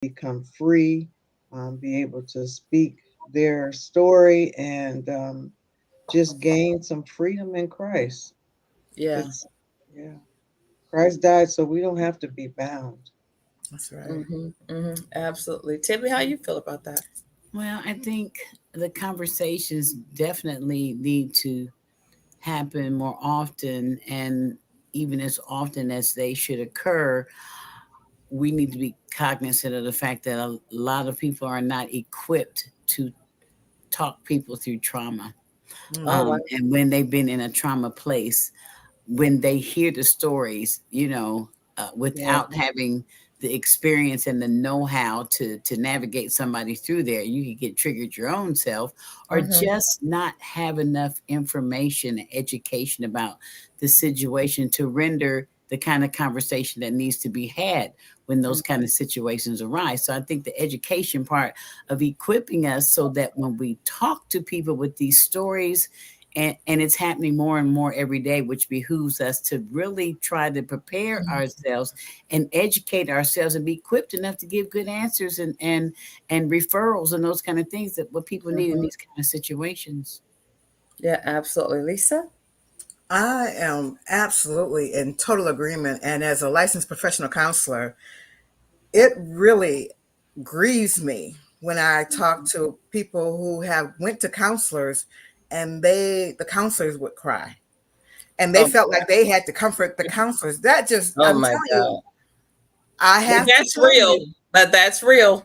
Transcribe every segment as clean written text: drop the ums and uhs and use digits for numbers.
become free, be able to speak their story, and just gain some freedom in Christ. Yeah, It's, yeah, Christ died so we don't have to be bound. That's right. mm-hmm, absolutely. Timmy, how you feel about that? Well, I think the conversations definitely need to happen more often, and even as often as they should occur, we need to be cognizant of the fact that a lot of people are not equipped to talk people through trauma. Oh wow. And when they've been in a trauma place, when they hear the stories, Yeah. without having the experience and the know-how to navigate somebody through there, you could get triggered your own self, or Mm-hmm. just not have enough information and education about the situation to render the kind of conversation that needs to be had when those kind of situations arise. So I think the education part of equipping us so that when we talk to people with these stories, and it's happening more and more every day, which behooves us to really try to prepare ourselves and educate ourselves and be equipped enough to give good answers and referrals and those kind of things that what people need in Mm-hmm. these kind of situations. Yeah, absolutely. Lisa? I am absolutely in total agreement. And as a licensed professional counselor, it really grieves me when I talk to people who have went to counselors and the counselors would cry. And they Oh, felt like they had to comfort the counselors. That just, oh I'm my telling you, God. I have to That's tell real, you, but that's real.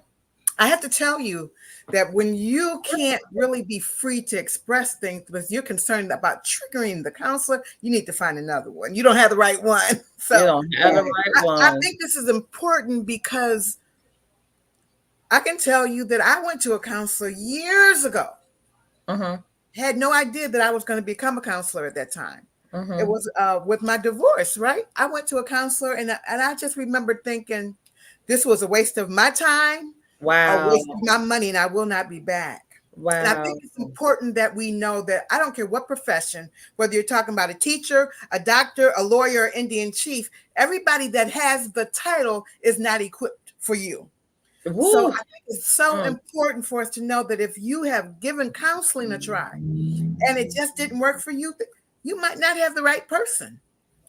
I have to tell you that when you can't really be free to express things because you're concerned about triggering the counselor, you need to find another one. You don't have the right one. You So don't have the Right. right I one. think this is important because I can tell you that I went to a counselor years ago, Mm-hmm. had no idea that I was going to become a counselor at that time. It Mm-hmm. was with my divorce, right? I went to a counselor and I just remember thinking this was a waste of my time, a Wow. waste of my money, and I will not be back. And I Wow. think it's important that we know that I don't care what profession, whether you're talking about a teacher, a doctor, a lawyer, or Indian chief, everybody that has the title is not equipped for you. So I Woo. think it's so Mm. important for us to know that if you have given counseling a try and it just didn't work for you, you might not have the right person.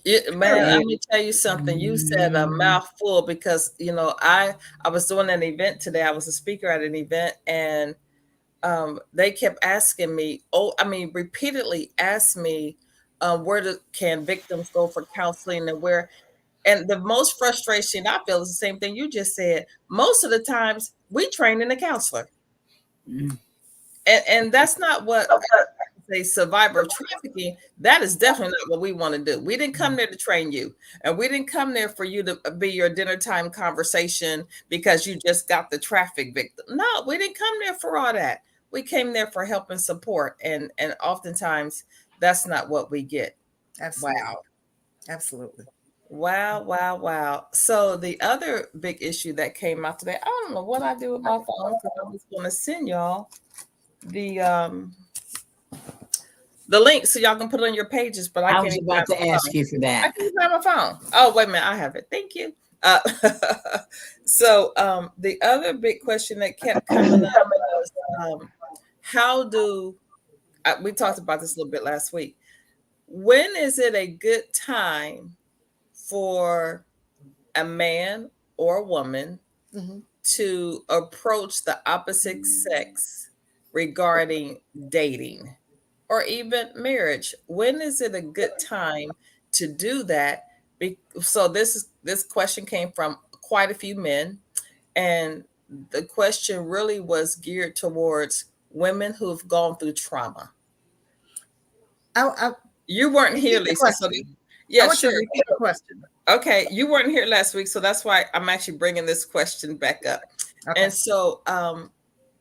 Man, Period. let me tell you something. You said a mouthful because I was doing an event today. I was a speaker at an event, and they kept asking me. Oh, I mean, repeatedly asked me, can victims go for counseling and where? And the most frustration I feel is the same thing you just said. Most of the times, we train in a counselor, Mm. and that's not what a survivor of trafficking, that is definitely not what we want to do. We didn't come there to train you, and we didn't come there for you to be your dinner time conversation because you just got the traffic victim. No, we didn't come there for all that. We came there for help and support, and oftentimes that's not what we get. Absolutely. Wow. Absolutely. Wow, wow, wow. So the other big issue that came out today, I don't know what I do with my phone because I was going to send y'all the the link so y'all can put it on your pages, but I I can't was even about find to my ask phone. you for I that. can't find my phone. Oh, wait a minute, I have it. Thank you. Uh, so the other big question that kept coming up was how do we talked about this a little bit last week? When is it a good time for a man or a woman Mhm. to approach the opposite sex regarding dating or even marriage? When is it a good time to do that? So this question came from quite a few men, and the question really was geared towards women who've gone through trauma. I You weren't here, repeat the Lisa. So question. I yeah, want you sure. to repeat the question. Okay, you weren't here last week, so that's why I'm actually bringing this question back up. Okay. And so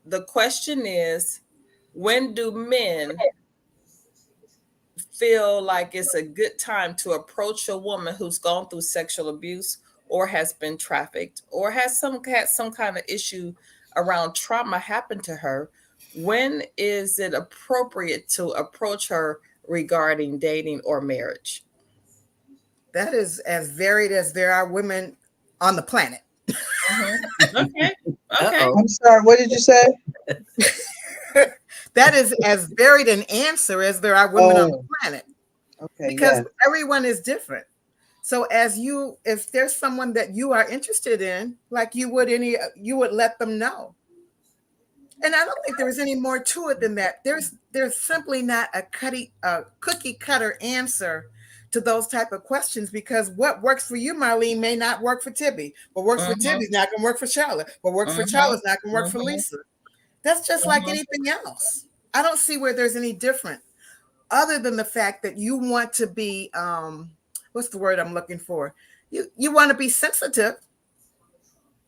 the question is, when do men feel like it's a good time to approach a woman who's gone through sexual abuse or has been trafficked or has had some kind of issue around trauma happen to her? When is it appropriate to approach her regarding dating or marriage? That is as varied as there are women on the planet. Okay. Okay. Uh-oh. I'm sorry, what did you say? That is as varied an answer as there are women on the Oh, planet, okay, because yes. everyone is different. So if there's someone that you are interested in, like you would let them know. And I don't think there is any more to it than that. There's simply not a cookie cutter answer to those type of questions, because what works for you, Marlene, may not work for Tibby. What works for Tibby is not going to work for Charlotte. What works for Charlotte is not going to work for Lisa. That's just like anything else. I don't see where there's any different, other than the fact that you want to be what's the word I'm looking for? You want to be sensitive,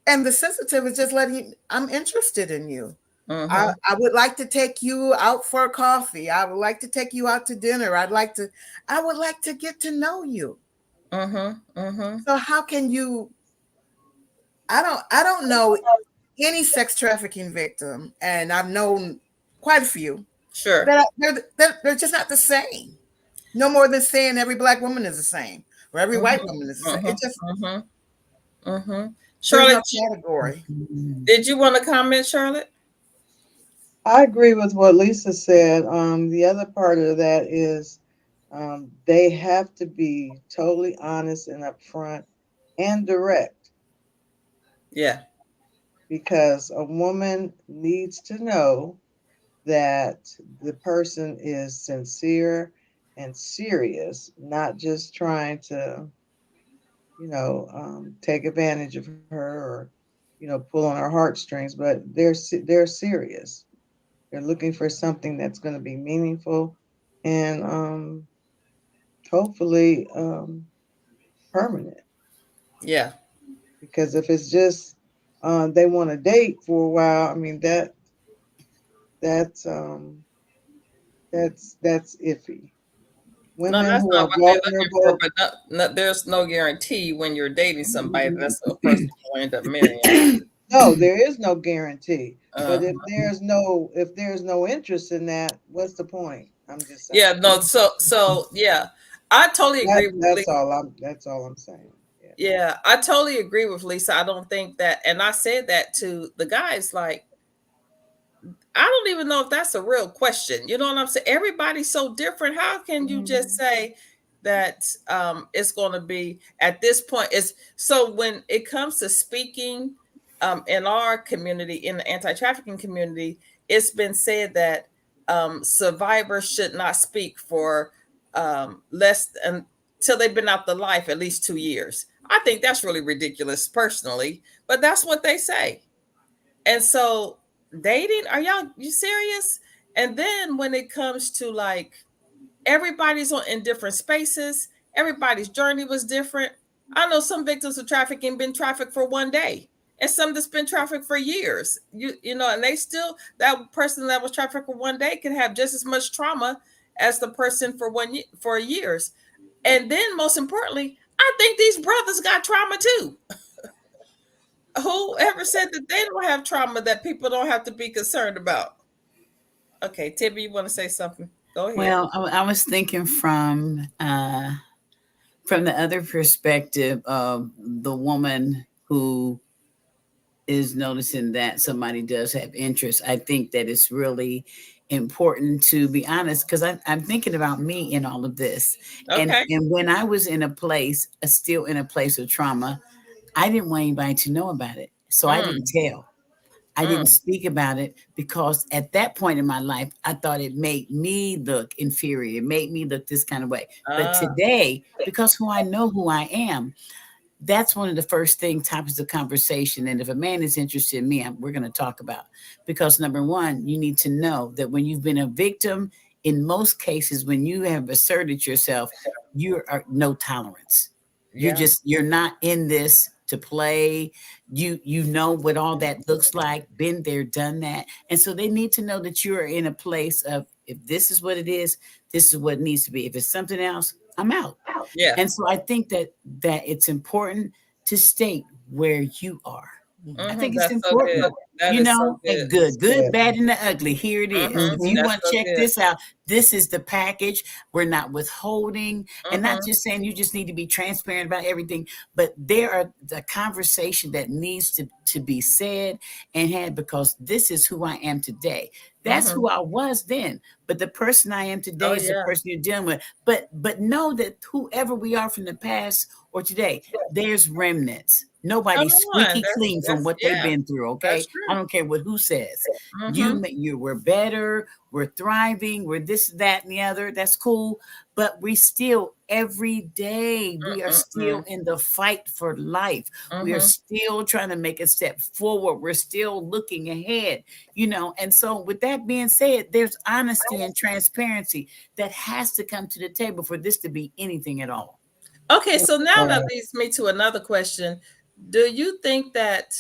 and the sensitive is just letting you, I'm interested in you. I would like to take you out for coffee. I would like to take you out to dinner. I would like to get to know you. So how can you? I don't know any sex trafficking victim, and I've known quite a few. Sure. They're just not the same. No more than saying every black woman is the same or every white woman is the same. It just Charlotte, no category. did you want to comment, Charlotte? I agree with what Lisa said. The other part of that is they have to be totally honest and upfront and direct, Yeah. because a woman needs to know that the person is sincere and serious, not just trying to, take advantage of her or, pull on her heartstrings, but they're serious. They're looking for something that's going to be meaningful and hopefully permanent. Yeah. Because if it's just they want to date for a while, I mean that's iffy. No, Women that's who not are what they're looking for, vulnerable. but there's no guarantee when you're dating somebody that's the person you'll end up marrying. No, there is no guarantee. But Uh, if there's no interest in that, what's the point? I'm just saying. yeah, no, so yeah. I totally agree with Lisa. That's all I'm saying. Yeah. Yeah, I totally agree with Lisa. I don't think that, and I said that to the guys, like, I don't even know if that's a real question. You know what I'm saying? Everybody's so different. How can you just say that it's going to be at this point? Is so when it comes to speaking in our community, in the anti-trafficking community, it's been said that survivors should not speak for less than until they've been out the life at least 2 years. I think that's really ridiculous personally, but that's what they say. And so dating, you serious? And then when it comes to like everybody's in different spaces, everybody's journey was different. I know some victims of trafficking been trafficked for 1 day, and some that's been trafficked for years. And they still, that person that was trafficked for 1 day can have just as much trauma as the person for years. And then most importantly, I think these brothers got trauma too. Who ever said that they don't have trauma that people don't have to be concerned about? Okay, Tibby, you want to say something? Go ahead. Well, I was thinking from the other perspective of the woman who is noticing that somebody does have interest. I think that it's really important to be honest, because I'm thinking about me in all of this. Okay. And when I was still in a place of trauma, I didn't want anybody to know about it. So I didn't tell. I didn't speak about it because at that point in my life, I thought it made me look inferior. It made me look this kind of way. But today, because I know who I am, that's one of the first topics of conversation. And if a man is interested in me, we're going to talk about, because number one, you need to know that when you've been a victim, in most cases, when you have asserted yourself, you are no tolerance. You're not in this to play. You know what all that looks like, been there, done that. And so they need to know that you're in a place of, if this is what it is, this is what it needs to be. If it's something else, I'm out. Yeah. And so I think that it's important to state where you are. I think it's important. That You is so know, and good. good, Yeah. bad, and the ugly. Here it is. If you That's want so to check good. this out, this is the package. We're not withholding, and not Mhm. just saying you just need to be transparent about everything, but there are the conversation that needs to be said and had, because this is who I am today. That's Mhm. who I was then, but the person I am today Oh is the yeah. person you're dealing with. But know that whoever we are from the past or today, there's remnants. Come Nobody's on. squeaky clean from That's what they've yeah. been through. That's Okay, I true. don't care what who says. Mhm. We're better, we're thriving, we're this, that, and the other. That's cool, but we still every day we are still Mm-mm-mm. in the fight for life. We are Mhm. still trying to make a step forward. We're still looking ahead, and so with that being said, there's honesty and transparency that has to come to the table for this to be anything at all. Okay, so now that Right. leads me to another question. Do you think that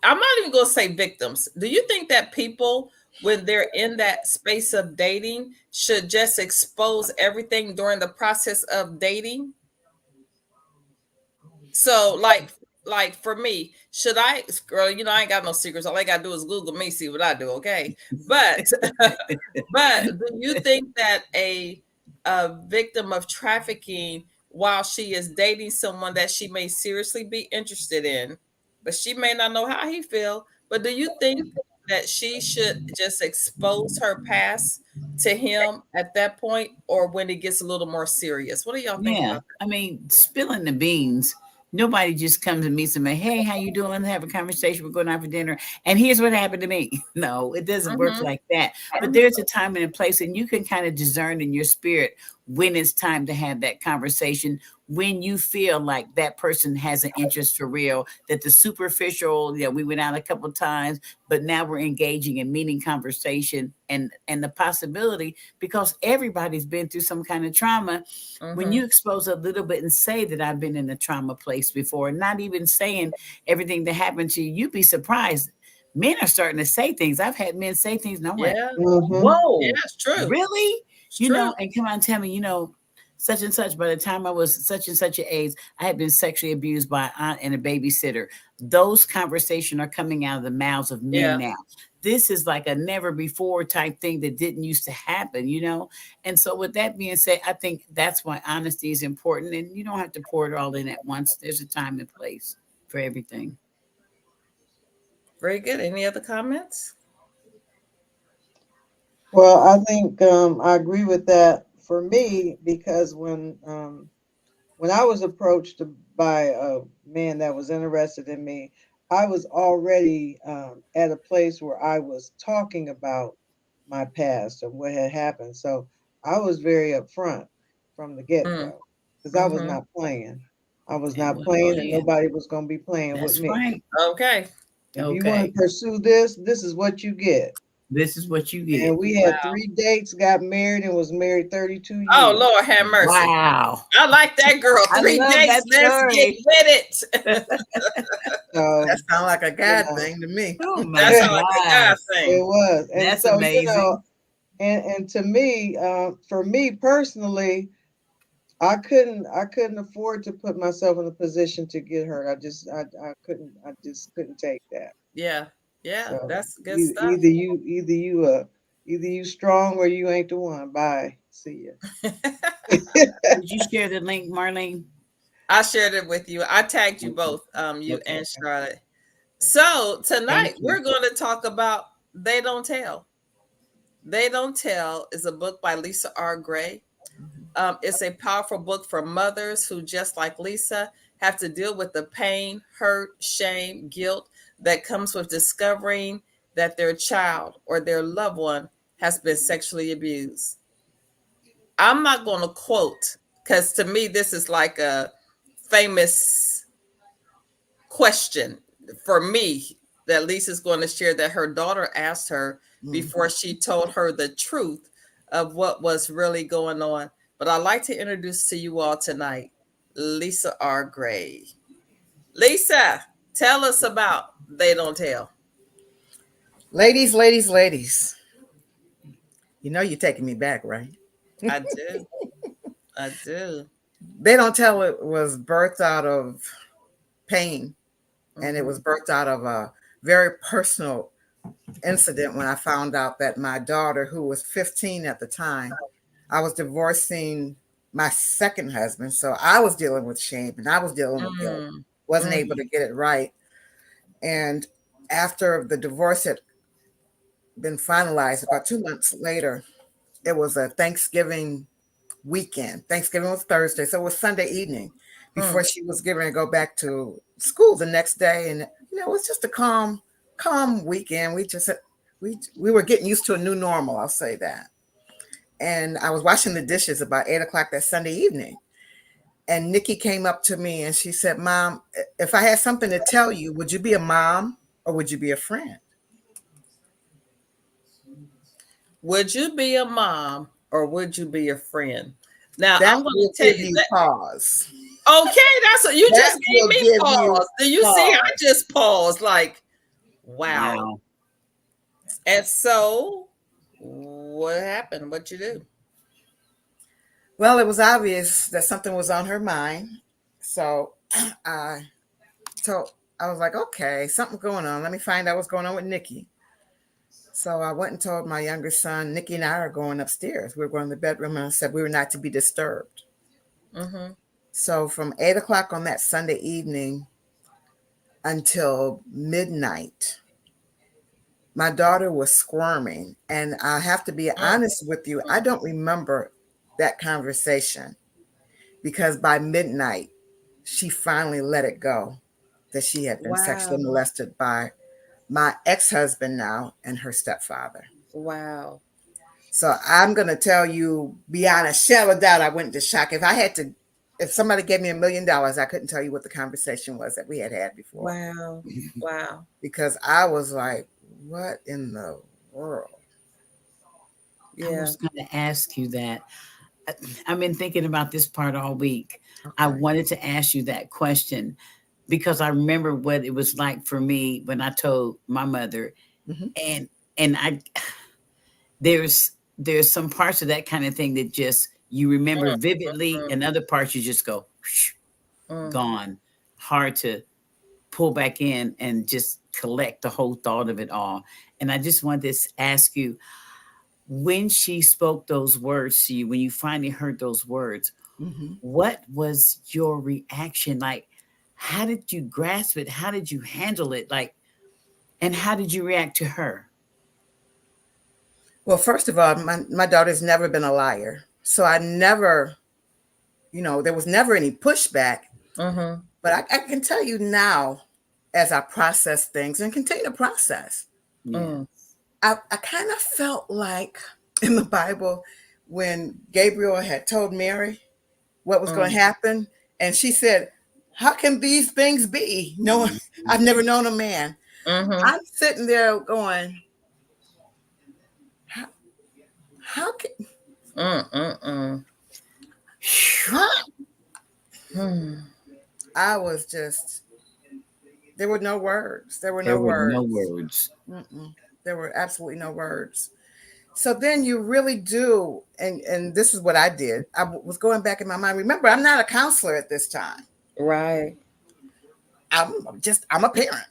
I'm not even going to say victims. Do you think that people, when they're in that space of dating, should just expose everything during the process of dating? So, like for me, should I, girl? I ain't got no secrets. All I got to do is Google me, see what I do. Okay, but but do you think that a victim of trafficking, while she is dating someone that she may seriously be interested in, but she may not know how he feel, but do you think that she should just expose her past to him at that point, or when it gets a little more serious? What do y'all think Yeah, about I mean, spilling the beans. Nobody just comes to me and say, "Hey, how you doing? Have a conversation. We're going out for dinner." And here's what happened to me. No, it doesn't that? work like that. But there's a time and a place, and you can kind of discern in your spirit when it's time to have that conversation. When you feel like that person has an interest for real, that the superficial, we went out a couple of times, but now we're engaging in meaning conversation and the possibility, because everybody's been through some kind of trauma. When Mm-hmm. you expose a little bit and say that I've been in a trauma place before, not even saying everything that happened to you, you'd be surprised. Men are starting to say things. I've had men say things, and I'm like, Yeah, Mm-hmm. yeah, whoa, it's true. really? It's true. And come on, tell me, such and such, by the time I was such and such an age, I had been sexually abused by an aunt and a babysitter. Those conversations are coming out of the mouths of men Yeah. now. This is like a never before type thing that didn't used to happen. And so, with that being said, I think that's why honesty is important. And you don't have to pour it all in at once. There's a time and place for everything. Very good. Any other comments? Well, I think I agree with that for me because when I was approached by a man that was interested in me, I was already at a place where I was talking about my past and what had happened. So I was very upfront from the get Mm, go because I was mm-hmm. not playing. I was And not we're playing, and playing. nobody was going to be playing with That's me. right. Okay. If you want to Okay. pursue this is what you get. This is what you And get. we had Wow. 3 dates, got married, and was married 32 Oh, years. Lord have mercy. Wow. I like that girl. I 3 love dates. that Let's get story. with it. That So, sounds like a you God know, thing to me. Oh my That sounds like a God gosh. it thing. was. And That's so, amazing. and to me, for me personally, I couldn't afford to put myself in a position to get hurt. I just couldn't take that. Yeah. Yeah. So That's good you stuff. either you strong or you ain't the one. Bye. See ya. Did you share the link, Marlene? I shared it with you. I tagged you Okay. both, you Okay. and Charlotte. So tonight Thank you. we're going to talk about They Don't Tell. They Don't Tell is a book by Lisa R. Gray. It's a powerful book for mothers who, just like Lisa, have to deal with the pain, hurt, shame, guilt that comes with discovering that their child or their loved one has been sexually abused. I'm not going to quote, because to me, this is like a famous question for me that Lisa's going to share that her daughter asked her before she told her the truth of what was really going on. But I'd like to introduce to you all tonight Lisa R. Gray. Lisa, tell us about They Don't Tell. Ladies, ladies, ladies. You know you're taking me back, right? I do. I do. They Don't Tell it was birthed out of pain And it was birthed out of a very personal incident when I found out that my daughter, who was 15 at the time, I was divorcing my second husband. So I was dealing with shame and I was dealing with guilt. Wasn't able to get it right. And after the divorce had been finalized, about 2 months later, it was a Thanksgiving weekend. Thanksgiving was Thursday, so it was Sunday evening before she was getting ready to go back to school the next day. And it was just a calm weekend. We were getting used to a new normal, I'll say that. And I was washing the dishes about 8 o'clock that Sunday evening. And Nikki came up to me and she said, "Mom, if I had something to tell you, would you be a mom or would you be a friend?" Would you be a mom or would you be a friend? Now, That I'm going will to tell give you you that. pause. Okay, that's what you That just gave will me give you pause. Do you see? I pause. just paused like, wow. Wow. And so, what happened? What you do? Well, it was obvious that something was on her mind. So I was like, okay, something's going on. Let me find out what's going on with Nikki. So I went and told my younger son, Nikki and I are going upstairs. We were going to the bedroom, and I said we were not to be disturbed. Mm-hmm. So from 8 o'clock on that Sunday evening until midnight, my daughter was squirming. And I have to be honest with you, I don't remember that conversation because by midnight, she finally let it go that she had been sexually molested by my ex-husband now and her stepfather. Wow. So I'm going to tell you beyond a shadow of doubt, I went into shock. If somebody gave me $1 million, I couldn't tell you what the conversation was that we had before. Wow. Wow. Because I was like, what in the world? I was going to ask you that. I've been thinking about this part all week. Okay. I wanted to ask you that question because I remember what it was like for me when I told my mother, and there's some parts of that kind of thing that just you remember vividly, and other parts you just go gone, hard to pull back in and just collect the whole thought of it all. And I just wanted to ask you, when she spoke those words to you, when you finally heard those words, what was your reaction? Like, how did you grasp it? How did you handle it? Like, and how did you react to her? Well, first of all, my daughter's never been a liar. So I never, there was never any pushback. But I can tell you now, as I process things and continue to process, I kind of felt like in the Bible when Gabriel had told Mary what was going to happen. And she said, "How can these things be? No, I've never known a man." I'm sitting there going, how can... I was just, there were no words. There were no words. There were absolutely no words. So then you really do, and this is what I did. I was going back in my mind. Remember, I'm not a counselor at this time. Right. I'm a parent.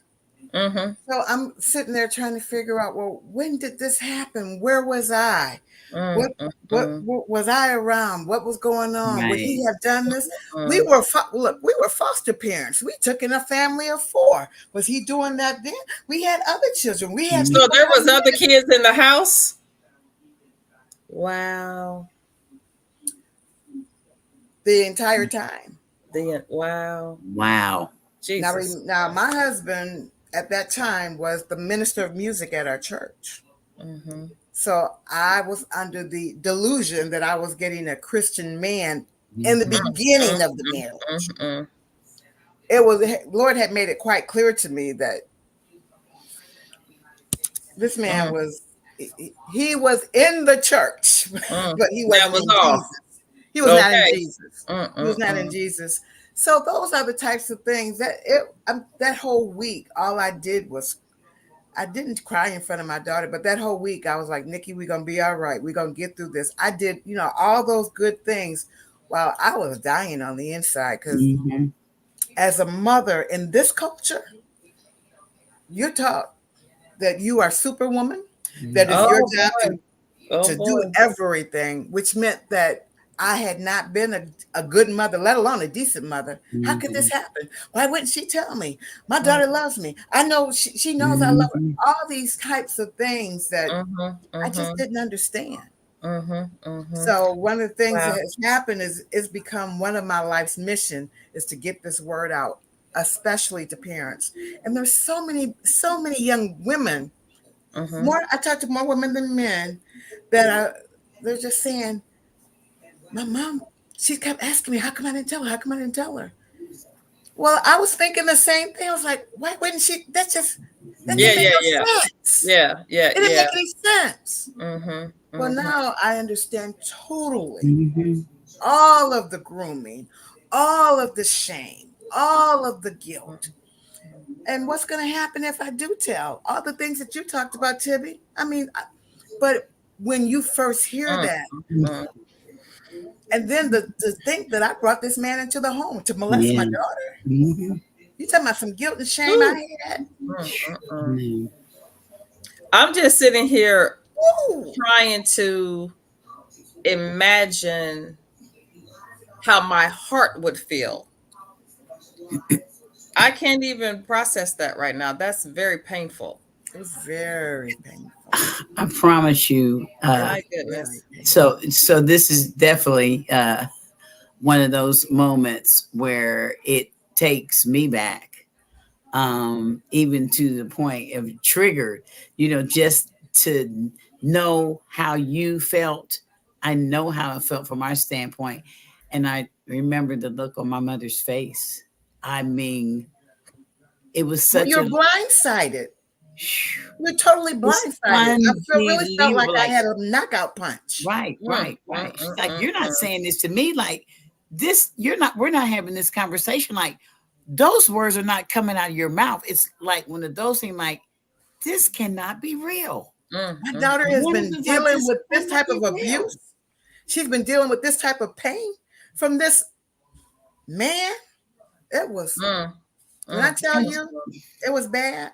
So I'm sitting there trying to figure out, well, when did this happen? Where was I? What was I around? What was going on? Right. Would he have done this? We were foster parents. We took in a family of 4. Was he doing that then? We had other children. So there was other kids in the house. Wow. The entire time. Wow. Jesus. Now my husband at that time was the minister of music at our church. So I was under the delusion that I was getting a Christian man in the beginning of the marriage. It was, Lord had made it quite clear to me that this man he was in the church, but he wasn't in Jesus. He was not in Jesus. He was not in Jesus. So those are the types of things that whole week, all I did was, I didn't cry in front of my daughter, but that whole week I was like, Nikki, we're going to be all right. We're going to get through this. I did, all those good things while I was dying on the inside. Because as a mother in this culture, you're taught that you are superwoman, that it's Oh your job boy. Oh to do boy. everything, which meant that I had not been a good mother, let alone a decent mother. How could this happen? Why wouldn't she tell me? My daughter loves me. I know she knows I love her. All these types of things that I just didn't understand. So one of the things that Wow. has happened is become one of my life's mission is to get this word out, especially to parents. And there's so many young women. I talk to more women than men they're just saying, my mom, she kept asking me, how come I didn't tell her? How come I didn't tell her? Well, I was thinking the same thing. I was like, why wouldn't she? That just Yeah, didn't make yeah, no yeah. sense. Yeah, yeah, It didn't yeah. make any sense. Well, now I understand totally all of the grooming, all of the shame, all of the guilt. And what's going to happen if I do tell? All the things that you talked about, Tibby. I mean, but when you first hear that, and then to think that I brought this man into the home to molest my daughter. You talking about some guilt and shame I had? I'm just sitting here Ooh. trying to imagine how my heart would feel. I can't even process that right now. That's very painful. It was very painful. I promise you. My goodness. So this is definitely one of those moments where it takes me back, even to the point of triggered, just to know how you felt. I know how it felt from our standpoint. And I remember the look on my mother's face. I mean, it was such You're a blindsided. You're totally blindsided. I really felt like I had a knockout punch. Right. She's like, you're not saying this to me like this. We're not having this conversation. Like those words are not coming out of your mouth. It's like one of those things like, this cannot be real. My daughter has been dealing with this type of abuse. She's been dealing with this type of pain from this man. It was, when I tell you, it was bad.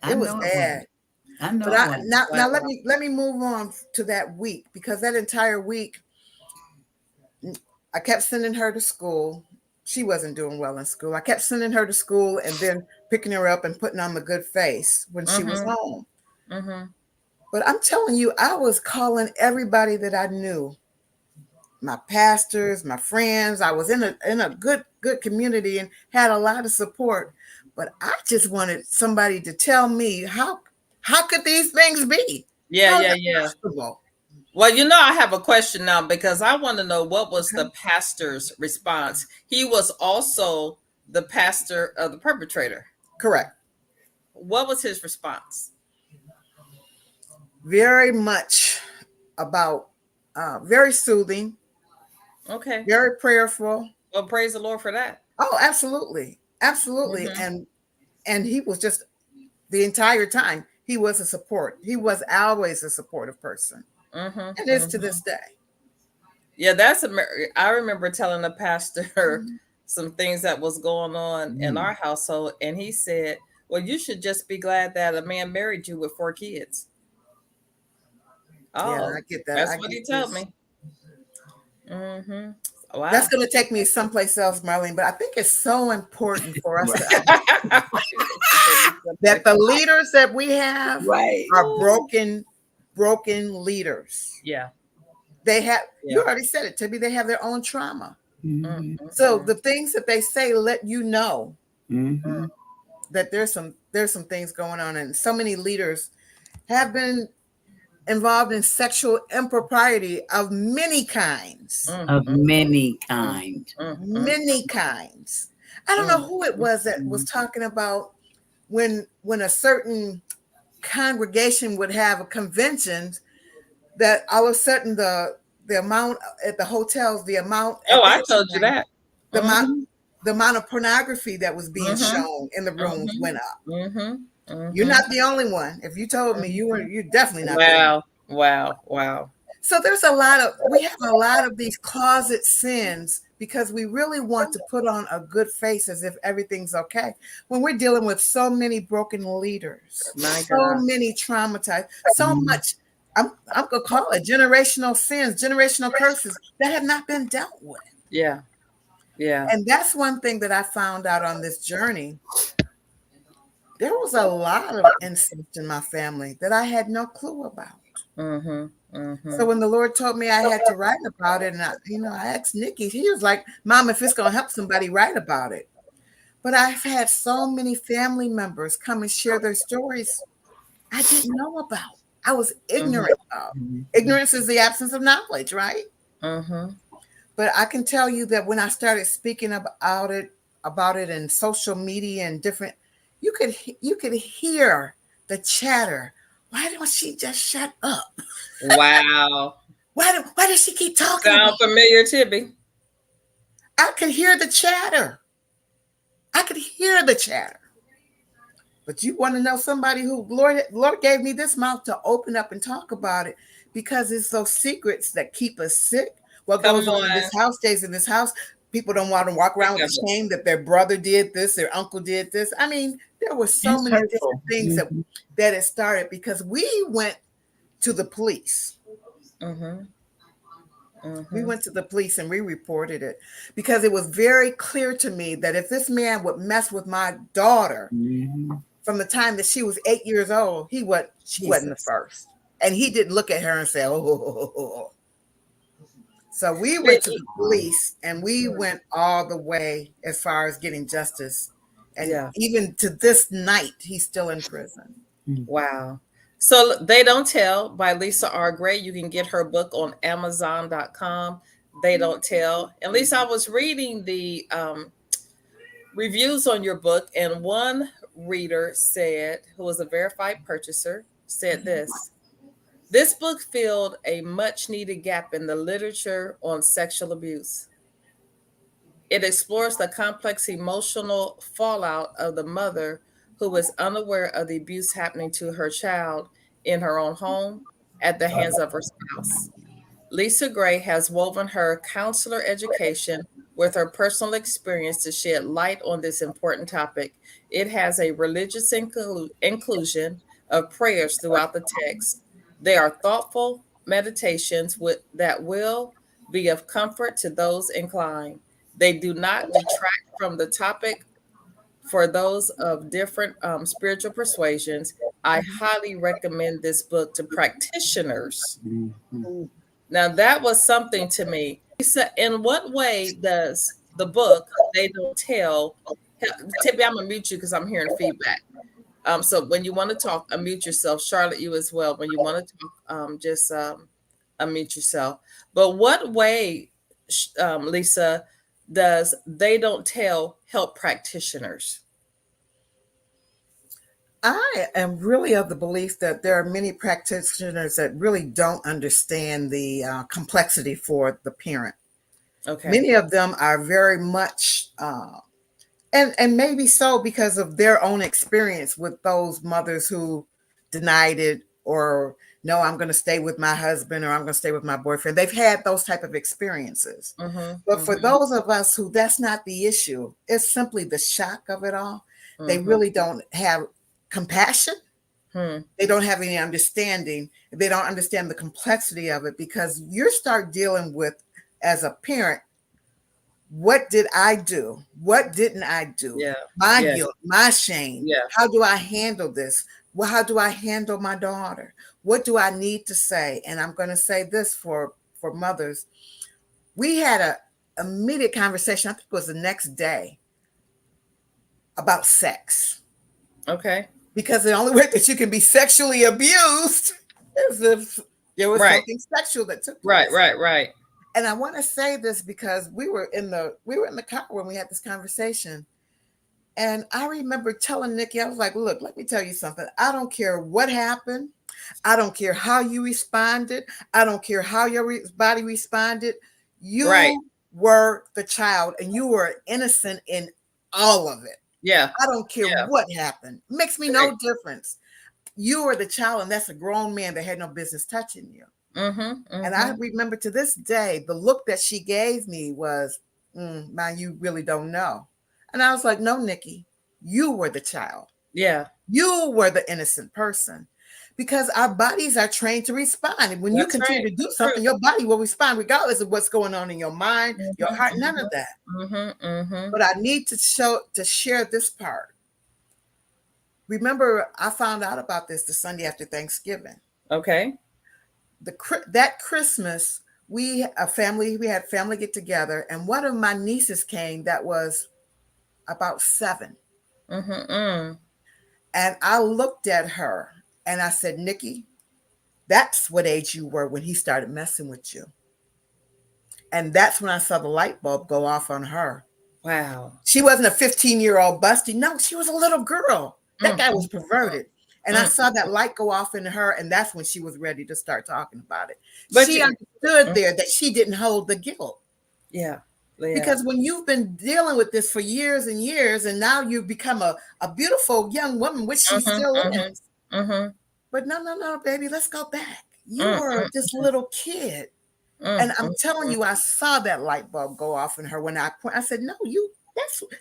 It was bad. I know. But now let me move on to that week, because that entire week I kept sending her to school. She wasn't doing well in school. I kept sending her to school and then picking her up and putting on the good face when she was home. But I'm telling you, I was calling everybody that I knew, my pastors, my friends. I was in a good community and had a lot of support. But I just wanted somebody to tell me how could these things be? Yeah. Possible? Well, I have a question now, because I want to know what was the pastor's response. He was also the pastor of the perpetrator. Correct. What was his response? Very much about, very soothing. Okay. Very prayerful. Well, praise the Lord for that. Oh, absolutely. Absolutely. And he was just, the entire time, he was a support. He was always a supportive person. And is to this day. Yeah, I remember telling the pastor some things that was going on in our household, and he said, well, you should just be glad that a man married you with 4 kids. Oh, yeah, I get that. That's what he told me. Wow. That's going to take me someplace else, Marlene, but I think it's so important for us that the leaders that we have are broken leaders. Yeah. They have, you already said it, Tibby, they have their own trauma. So the things that they say let you know that there's some things going on, and so many leaders have been involved in sexual impropriety of many kinds. Many kinds. I don't know who it was that was talking about when a certain congregation would have a convention, that all of a sudden the amount at the hotels, the amount. Oh, I told you that. The amount of pornography that was being shown in the rooms went up. You're not the only one. If you told me, you're definitely not. Wow. So we have a lot of these closet sins because we really want to put on a good face as if everything's okay when we're dealing with so many broken leaders, My so God. many traumatized, so much. I'm gonna call it generational sins, generational curses that have not been dealt with. Yeah. Yeah. And that's one thing that I found out on this journey. There was a lot of incest in my family that I had no clue about. Mm-hmm. Mm-hmm. So when the Lord told me I had to write about it, and I asked Nikki, he was like, "Mom, if it's gonna help somebody, write about it." But I've had so many family members come and share their stories I didn't know about. I was ignorant of. Ignorance is the absence of knowledge, right? Mm-hmm. But I can tell you that when I started speaking about it in social media and different, you could hear the chatter. Why don't she just shut up? Wow. Why does she keep talking about Sound familiar, Tibby? I could hear the chatter. I could hear the chatter. But you want to know somebody who Lord gave me this mouth to open up and talk about it, because it's those secrets that keep us sick. What Come goes on in on. this house stays in this house. People don't want to walk around with the shame that their brother did this, their uncle did this. I mean, there were so It's many hurtful. different things that it started because we went to the police. Mm-hmm. We Mm-hmm. went to the police and we reported it because it was very clear to me that if this man would mess with my daughter from the time that she was 8 years old, she wasn't the first. And he didn't look at her and say, oh. So we went to the police and we went all the way as far as getting justice. And even to this night, he's still in prison. Wow. So They Don't Tell by Lisa R. Gray. You can get her book on Amazon.com. They Don't Tell. And Lisa, I was reading the reviews on your book, and one reader said, who was a verified purchaser, said this book filled a much needed gap in the literature on sexual abuse. It explores the complex emotional fallout of the mother who is unaware of the abuse happening to her child in her own home at the hands of her spouse. Lisa Gray has woven her counselor education with her personal experience to shed light on this important topic. It has a religious inclusion of prayers throughout the text. They are thoughtful meditations that will be of comfort to those inclined. They do not detract from the topic for those of different spiritual persuasions. I highly recommend this book to practitioners. Now, that was something to me. Lisa, in what way does the book They Don't Tell, Tippy, I'm going to mute you because I'm hearing feedback. So when you want to talk, unmute yourself. Charlotte, you as well. When you want to talk, just unmute yourself. But what way, Lisa, does They Don't Tell help practitioners? I am really of the belief that there are many practitioners that really don't understand the complexity for the parent. Okay. Many of them are very much, and maybe so because of their own experience with those mothers who denied it, or no, I'm going to stay with my husband, or I'm going to stay with my boyfriend. They've had those type of experiences. But for those of us who that's not the issue, it's simply the shock of it all. They really don't have compassion. They don't have any understanding. They don't understand the complexity of it, because you start dealing with, as a parent, what did I do? What didn't I do? Yeah. My guilt, my shame. Yeah. How do I handle this? Well, how do I handle my daughter? What do I need to say? And I'm going to say this for mothers. We had a immediate conversation, I think it was the next day, about sex. Okay. Because the only way that you can be sexually abused is if there was something sexual that took place. Right. And I want to say this because we were in the car when we had this conversation. And I remember telling Nikki, I was like, look, let me tell you something. I don't care what happened. I don't care how you responded. I don't care how your body responded. You were the child, and you were innocent in all of it. Yeah. I don't care what happened. It makes me no difference. You were the child, and that's a grown man that had no business touching you. And I remember to this day, the look that she gave me was, man, you really don't know. And I was like, no, Nikki, you were the child. Yeah. You were the innocent person, because our bodies are trained to respond. And when you That's continue right. to do That's something, true. your body will respond regardless of what's going on in your mind, your heart, Mhm, none of that. mhm. But I need to share this part. Remember, I found out about this the Sunday after Thanksgiving. Okay. That Christmas, we had family get together, and one of my nieces came that was about 7. Mm. And I looked at her and I said, Nikki, that's what age you were when he started messing with you. And that's when I saw the light bulb go off on her. Wow. She wasn't a 15-year-old busty. No, she was a little girl. That guy was perverted. And I saw that light go off in her, and that's when she was ready to start talking about it. But she you- understood there that she didn't hold the guilt. Yeah. Because when you've been dealing with this for years and years, and now you've become a beautiful young woman, which she still is. But no, baby, let's go back. You were this little kid. And I'm telling you, I saw that light bulb go off in her when I said, no,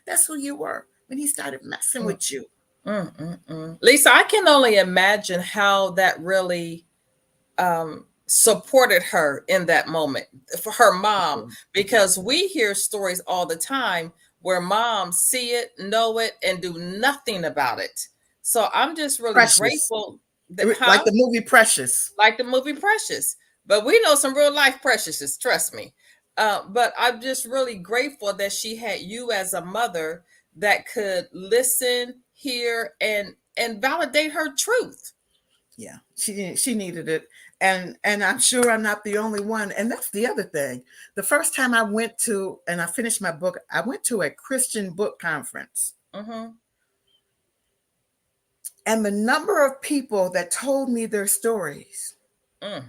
that's who you were when he started messing with you. Lisa, I can only imagine how that really supported her in that moment for her mom, because we hear stories all the time where moms see it, know it, and do nothing about it. So I'm just really grateful that, like the movie Precious. Like the movie Precious. But we know some real life Preciouses, trust me. But I'm just really grateful that she had you as a mother that could listen, hear, and validate her truth. Yeah, she needed it. And I'm sure I'm not the only one. And that's the other thing. The first time I went to, and I finished my book, I went to a Christian book conference. And the number of people that told me their stories,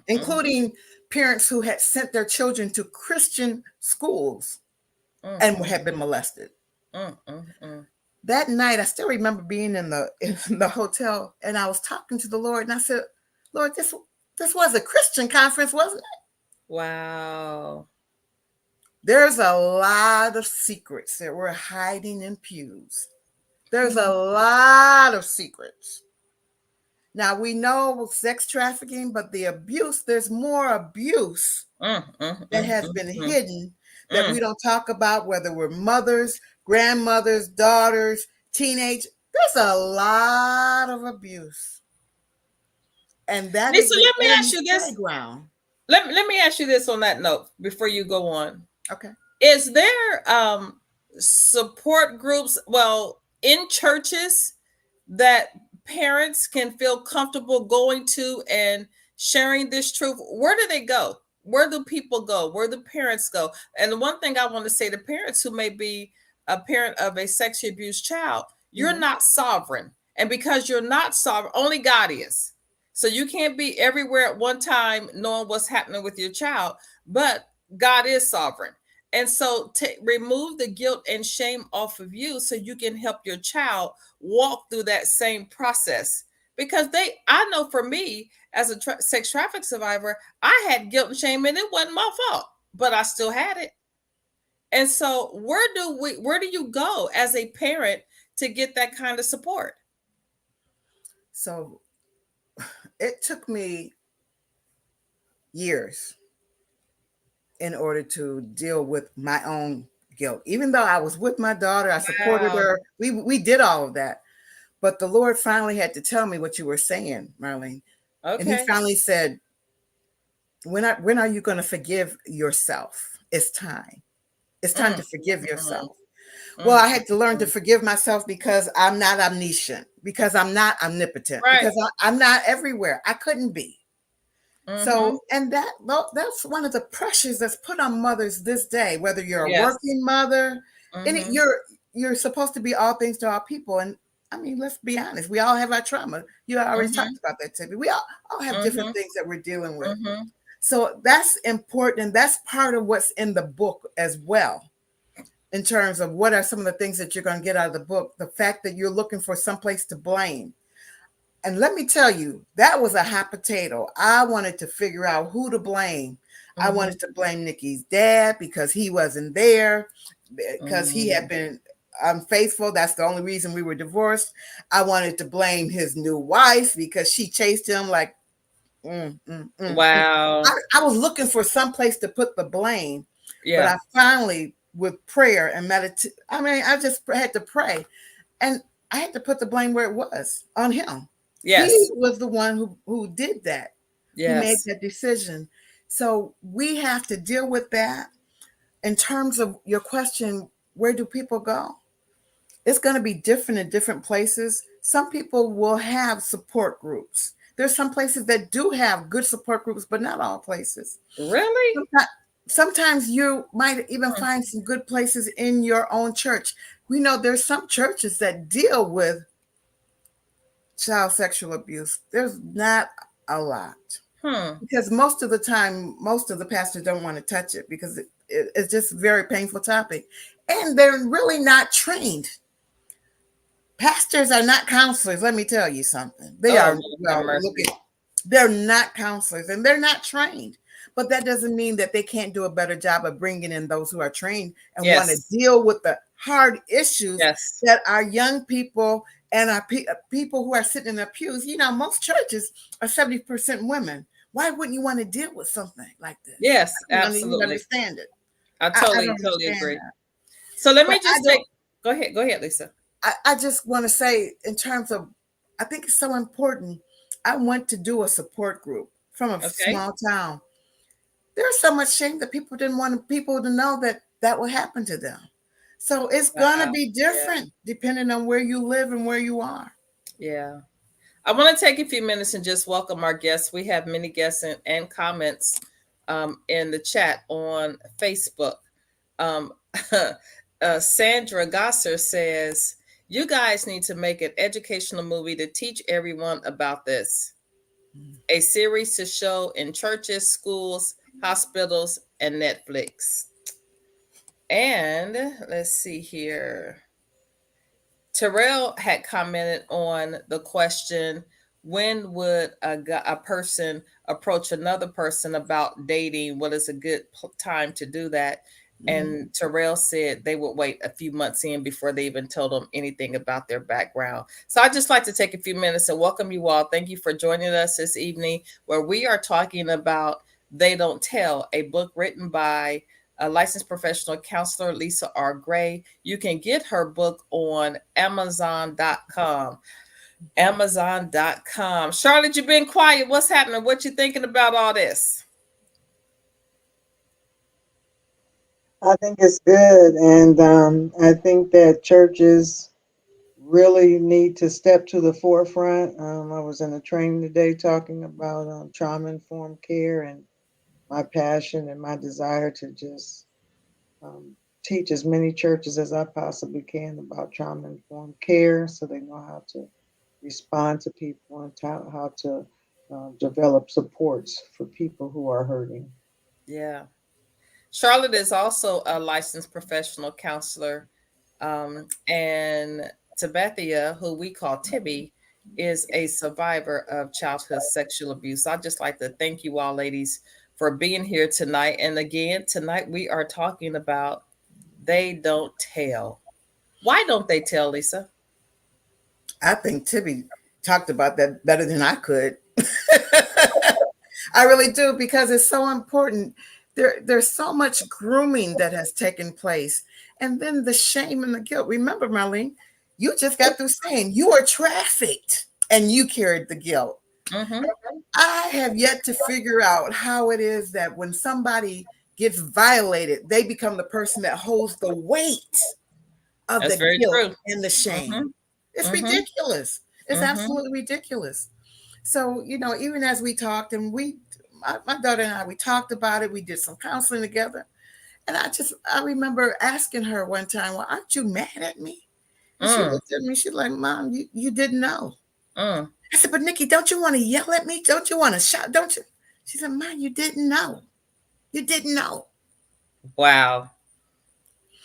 including parents who had sent their children to Christian schools and had been molested. That night, I still remember being in the hotel, and I was talking to the Lord, and I said, Lord, this was a Christian conference, wasn't it? Wow. There's a lot of secrets that we're hiding in pews. There's a lot of secrets. Now, we know sex trafficking, but the abuse, there's more abuse that has been hidden that we don't talk about, whether we're mothers, grandmothers, daughters, teenage. There's a lot of abuse. And that Lisa, is let me ask you this. playground. Let me ask you this on that note before you go on. Okay. Is there support groups, in churches that parents can feel comfortable going to and sharing this truth? Where do they go? Where do people go? Where do parents go? And the one thing I want to say to parents who may be a parent of a sexually abused child, you're not sovereign. And because you're not sovereign, only God is. So you can't be everywhere at one time knowing what's happening with your child, but God is sovereign. And so to remove the guilt and shame off of you so you can help your child walk through that same process. Because I know for me as a sex trafficking survivor, I had guilt and shame and it wasn't my fault, but I still had it. And so where do you go as a parent to get that kind of support? So it took me years in order to deal with my own guilt. Even though I was with my daughter, I supported her. We did all of that. But the Lord finally had to tell me what you were saying, Marlene. Okay. And he finally said, when are you going to forgive yourself? It's time. It's time to forgive yourself. Well, I had to learn to forgive myself because I'm not omniscient, because I'm not omnipotent, because I'm not everywhere. I couldn't be. So, and that's one of the pressures that's put on mothers this day, whether you're a working mother, and you're supposed to be all things to all people. And I mean, let's be honest, we all have our trauma. You already talked about that, Tippy. We all have different things that we're dealing with. So that's important. And that's part of what's in the book as well. In terms of what are some of the things that you're going to get out of the book, the fact that you're looking for someplace to blame. And let me tell you, that was a hot potato. I wanted to figure out who to blame. I wanted to blame Nikki's dad because he wasn't there. because he had been unfaithful. That's the only reason we were divorced. I wanted to blame his new wife because she chased him like, Wow. I was looking for some place to put the blame, but Yeah. I finally, with prayer and meditation, I just had to pray, and I had to put the blame where it was, on him. Yes. He was the one who did that. Who made Yes. that decision. So we have to deal with that. In terms of your question, where do people go? It's going to be different in different places. Some people will have support groups. There's some places that do have good support groups, but not all places. Really? Sometimes you might even find some good places in your own church. We know there's some churches that deal with child sexual abuse. There's not a lot. Because most of the time, most of the pastors don't want to touch it because it's just a very painful topic. And they're really not trained. Pastors are not counselors. Let me tell you something. They are, they're not counselors and they're not trained. But that doesn't mean that they can't do a better job of bringing in those who are trained and want to deal with the hard issues that our young people and our people who are sitting in the pews. You know, most churches are 70% women. Why wouldn't you want to deal with something like this? Yes, absolutely. You understand it. I totally agree. That. So let me just go ahead, Lisa. I just want to say, in terms of, I think it's so important. I went to do a support group from a small town. There's so much shame that people didn't want people to know that would happen to them. So it's going to be different depending on where you live and where you are. Yeah. I want to take a few minutes and just welcome our guests. We have many guests and comments in the chat on Facebook. Sandra Gosser says, you guys need to make an educational movie to teach everyone about this. A series to show in churches, schools, hospitals, and Netflix. And let's see here. Terrell had commented on the question, when would a person approach another person about dating? What is a good time to do that? And Terrell said they would wait a few months in before they even told them anything about their background. So I'd just like to take a few minutes and welcome you all. Thank you for joining us this evening, where we are talking about They Don't Tell, a book written by a licensed professional counselor, Lisa R. Gray. You can get her book on Amazon.com. Amazon.com. Charlotte, you've been quiet. What's happening? What you thinking about all this? I think it's good. And I think that churches really need to step to the forefront. I was in a training today talking about trauma-informed care and my passion and my desire to just teach as many churches as I possibly can about trauma-informed care so they know how to respond to people and how to develop supports for people who are hurting. Yeah. Charlotte is also a licensed professional counselor. And Tabethia, who we call Tibby, is a survivor of childhood sexual abuse. I'd just like to thank you all, ladies, for being here tonight. And again, tonight we are talking about They Don't Tell. Why don't they tell, Lisa? I think Tibby talked about that better than I could. I really do, because it's so important. There's so much grooming that has taken place. And then the shame and the guilt. Remember, Marlene, you just got through saying you were trafficked and you carried the guilt. Mm-hmm. I have yet to figure out how it is that when somebody gets violated, they become the person that holds the weight of the guilt and the shame. Mm-hmm. It's ridiculous. It's absolutely ridiculous. So, you know, even as we talked and my daughter and I, we talked about it. We did some counseling together. And I remember asking her one time, well, aren't you mad at me? And she looked at me, she's like, Mom, you didn't know. I said, but Nikki, don't you want to yell at me? Don't you want to shout? Don't you? She said, Mom, you didn't know. You didn't know. Wow.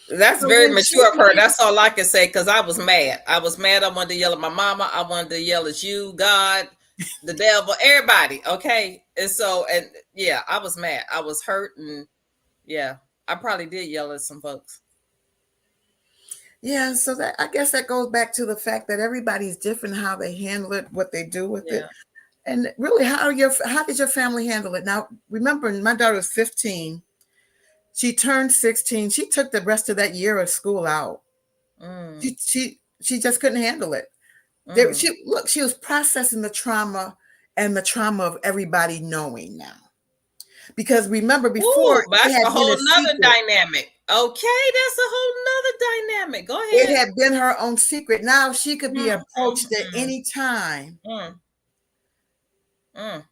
That's very mature of her. That's all I can say, because I was mad. I was mad. I wanted to yell at my mama. I wanted to yell at you, God, the devil, everybody. Okay. And so, and yeah, I was mad. I was hurt. And yeah, I probably did yell at some folks. Yeah, so that I guess that goes back to the fact that everybody's different how they handle it, what they do with it. Yeah. And really, how did your family handle it? Now, remember, my daughter was 15. She turned 16. She took the rest of that year of school out. Mm, She just couldn't handle it. mm. She was processing the trauma and the trauma of everybody knowing now. Because remember before Ooh, it that's had a been whole a nother secret. dynamic. Okay, that's a whole nother dynamic. Go It ahead. had been her own secret. Now she could be Mm, approached at mm, any time. mm, mm,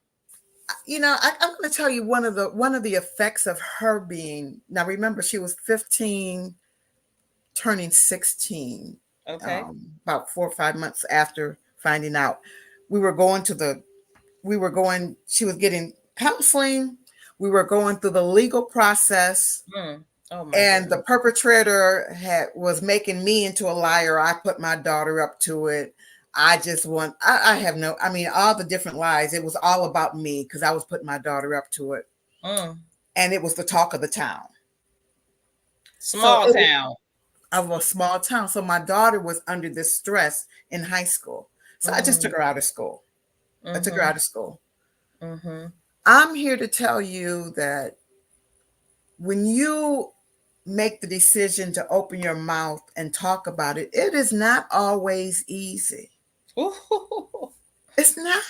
I'm going to tell you one of the effects of her being. Now, remember, she was 15, turning 16, okay. about 4 or 5 months after finding out. We were going to the. We were going. She was getting counseling. We were going through the legal process, Mm. Oh my and goodness. the perpetrator was making me into a liar. I put my daughter up to it. I have no, I mean, all the different lies. It was all about me because I was putting my daughter up to it. Mm. And it was the talk of the town. So Small it was town. of a small town. So my daughter was under this stress in high school. So I just took Mm-hmm. her out of school. I took her Mm-hmm. out of school. Mm-hmm. I'm here to tell you that when you make the decision to open your mouth and talk about it, it is not always easy. Ooh. It's not.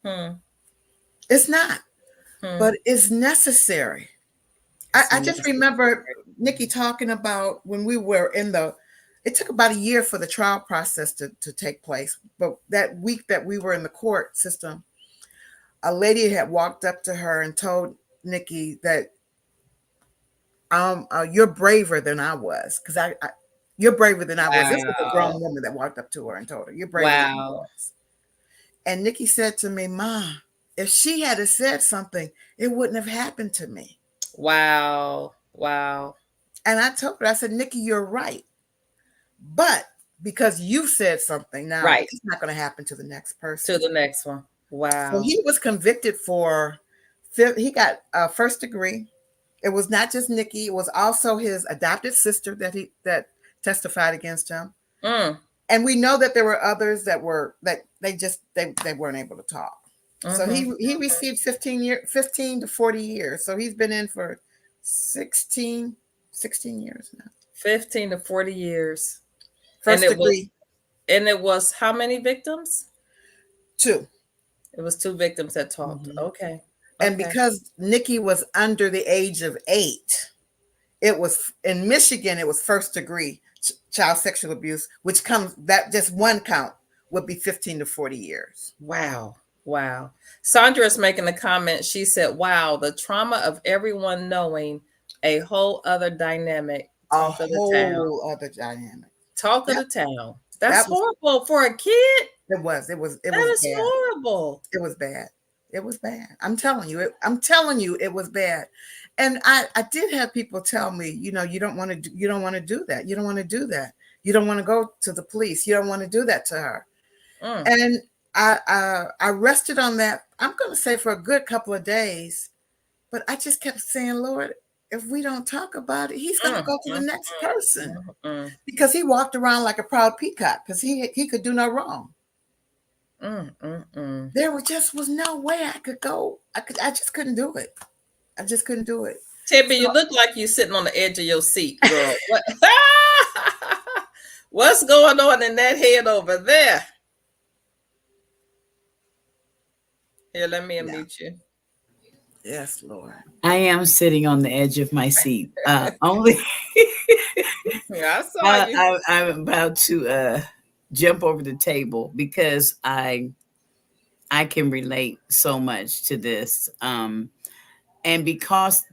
Mm-hmm. It's not. Hmm. But it's necessary. It's I just remember necessary. Nikki talking about when we were it took about a year for the trial process to take place. But that week that we were in the court system, a lady had walked up to her and told Nikki that you're braver than I was. Because you're braver than I was. This was a grown Wow. woman that walked up to her and told her, you're braver than I Wow. was. And Nikki said to me, Ma, if she had said something, it wouldn't have happened to me. Wow. Wow. And I told her, I said, Nikki, you're right. But because you said something, now Right. it's not going to happen to the next To person. the next one. So Wow. he was convicted he got a first degree. It was not just Nikki, it was also his adopted sister that testified against him. Mm. And we know that there were others that they weren't able to talk. So Mm-hmm. he received 15 to 40 years. So he's been in for 16 years now. 15 to 40 years. First degree. And it was how many victims? 2. It was 2 victims that talked. Mm-hmm. Okay. And Okay. because Nikki was under the age of 8, it was in Michigan, it was first degree child sexual abuse, which comes that just one count would be 15 to 40 years. Wow. Wow. Sandra is making a comment. She said, wow, the trauma of everyone knowing a whole other dynamic. Talk of the town. Whole other dynamic. Talk of Yep. the town. That's That was horrible for a kid. it was That is bad. horrible. It was bad. It was bad. I'm telling you, it was bad. And I did have people tell me, you don't want to do that. You don't want to do that. You don't want to go to the police. You don't want to do that to her. Mm. And I rested on that. I'm going to say for a good couple of days, but I just kept saying, Lord, if we don't talk about it, he's going to go to the next person because he walked around like a proud peacock because he could do no wrong. There was no way I could go. I just couldn't do it. I just couldn't do it. Tippy, you look like you're sitting on the edge of your seat, girl. What's going on in that head over there? Here, let me unmute you. Yes, Lord. I am sitting on the edge of my seat. Only Yeah, I saw you. I'm about to jump over the table because I can relate so much to this. And because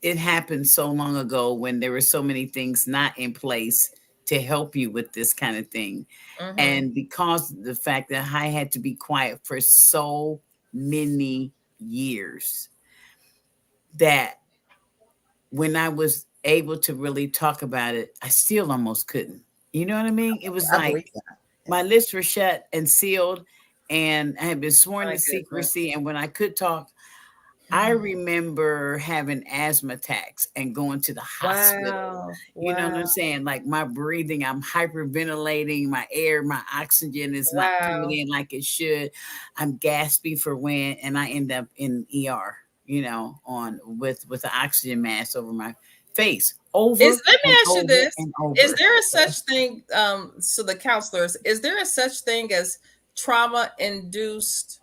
it happened so long ago when there were so many things not in place to help you with this kind of thing. Mm-hmm. And because of the fact that I had to be quiet for so many years, that when I was able to really talk about it, I still almost couldn't. You know what I mean? It was like my lips were shut and sealed, and I had been sworn to secrecy. And when I could talk, I remember having asthma attacks and going to the hospital. Wow. You know what Wow. I'm saying? Like my breathing, I'm hyperventilating, my air, my oxygen is not coming Wow. in like it should. I'm gasping for wind, and I end up in ER, on with the oxygen mask over my face. Over Let me and ask you over this. and Is over. there a such thing, so the counselors, is there a such thing as trauma induced,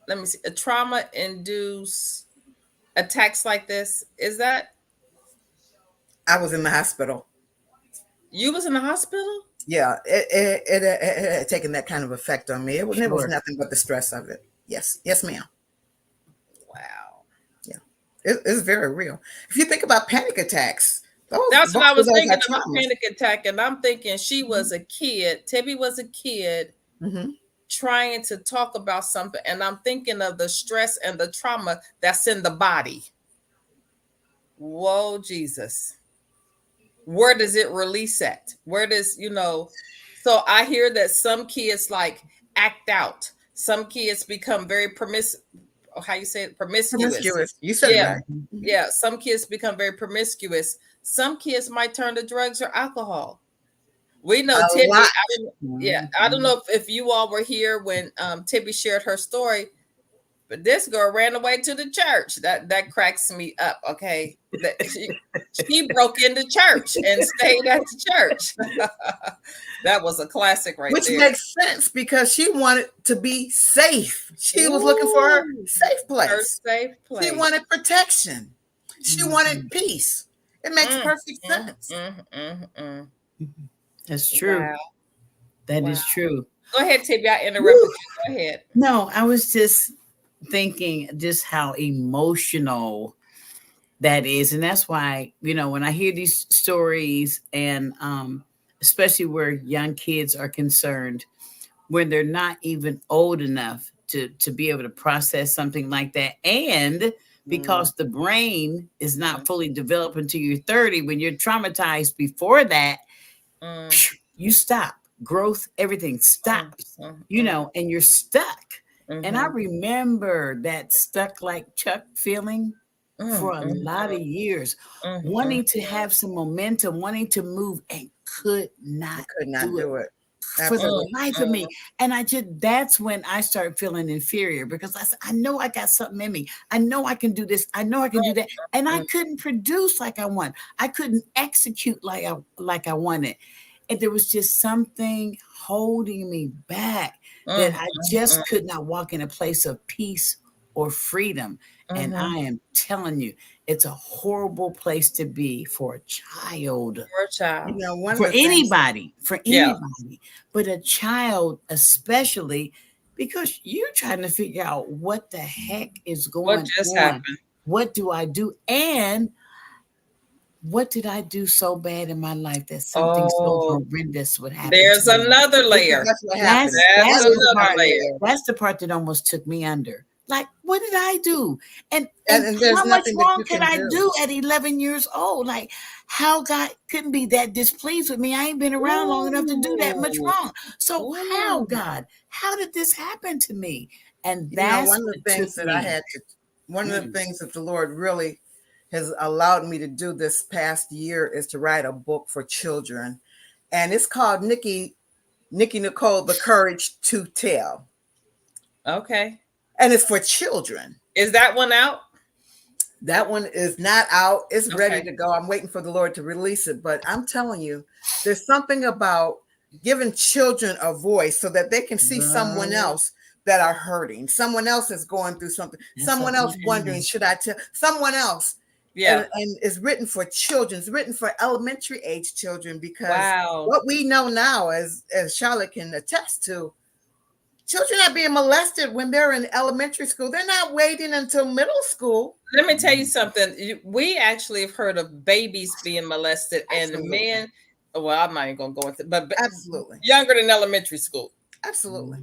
let me see, a trauma induced attacks like this? Is that I was in the hospital. you was in the hospital? Yeah, it had taken that kind of effect on me. It was Sure. nothing but the stress of it. Yes, ma'am. Wow. Yeah, it's very real. If you think about panic attacks, That's both what I of was those thinking are of, a traumas. panic attack, and I'm thinking she was a kid. Tibby was a kid Mm-hmm. trying to talk about something, and I'm thinking of the stress and the trauma that's in the body. Whoa, Jesus. Where does it release at? Where does, so I hear that some kids like act out. Some kids become very how you say it, promiscuous. Promiscuous. You said it Yeah. right. Mhm. Yeah. Some kids become very promiscuous. Some kids might turn to drugs or alcohol. We know A Tibby. lot. I don't know if you all were here when Tibby shared her story, but this girl ran away to the church. That cracks me up. Okay, she broke into church and stayed at the church. That was a classic right Which there. makes sense because she wanted to be safe. She was looking for her Ooh, safe her place. safe place. She wanted protection. She wanted peace. It makes perfect sense. That's true. Wow. That is Wow. true. Go ahead, Tibby. I interrupted you. Go ahead. No, I was just thinking just how emotional that is. And that's why, when I hear these stories and especially where young kids are concerned, when they're not even old enough to be able to process something like that. And because the brain is not fully developed until you're 30, when you're traumatized before that, you stop. Growth, everything stops, and you're stuck. And I remember that stuck like Chuck feeling for a lot of years, wanting to have some momentum, wanting to move, and could not do it. For the life of me. And that's when I started feeling inferior, because I said, I know I got something in me. I know I can do this. I know I can do that. And I couldn't produce like I want. I couldn't execute like I wanted. And there was just something holding me back that I just could not walk in a place of peace or freedom. And I am telling you, it's a horrible place to be for a child. For a child. For anybody, but a child especially, because you're trying to figure out what the heck is going what just on. happened? What do I do? And what did I do so bad in my life that something so horrendous would happen? There's to me? another layer. That's what happened. That's another layer. That's the part that almost took me under. Like, what did I do? And there's how much nothing that wrong you could can I do. do at 11 years old? Like, how God couldn't be that displeased with me? I ain't been around long enough to do that much wrong. So how, God, how did this happen to me? And that's one of the things that I had to, one of the things that the Lord really has allowed me to do this past year is to write a book for children. And it's called Nikki Nicole, The Courage to Tell. Okay. And it's for children. Is that one out? That one is not out. It's ready to go. I'm waiting for the Lord to release it. But I'm telling you, there's something about giving children a voice so that they can see someone else that are hurting. Someone else is going through something. Someone else wondering, should I tell someone else? Yeah. And it's written for children. It's written for elementary age children, because what we know now, as Charlotte can attest to, children are being molested when they're in elementary school. They're not waiting until middle school. Let me tell you something. We actually have heard of babies being molested and men. Well, I'm not even going to go into it, but absolutely younger than elementary school. Absolutely.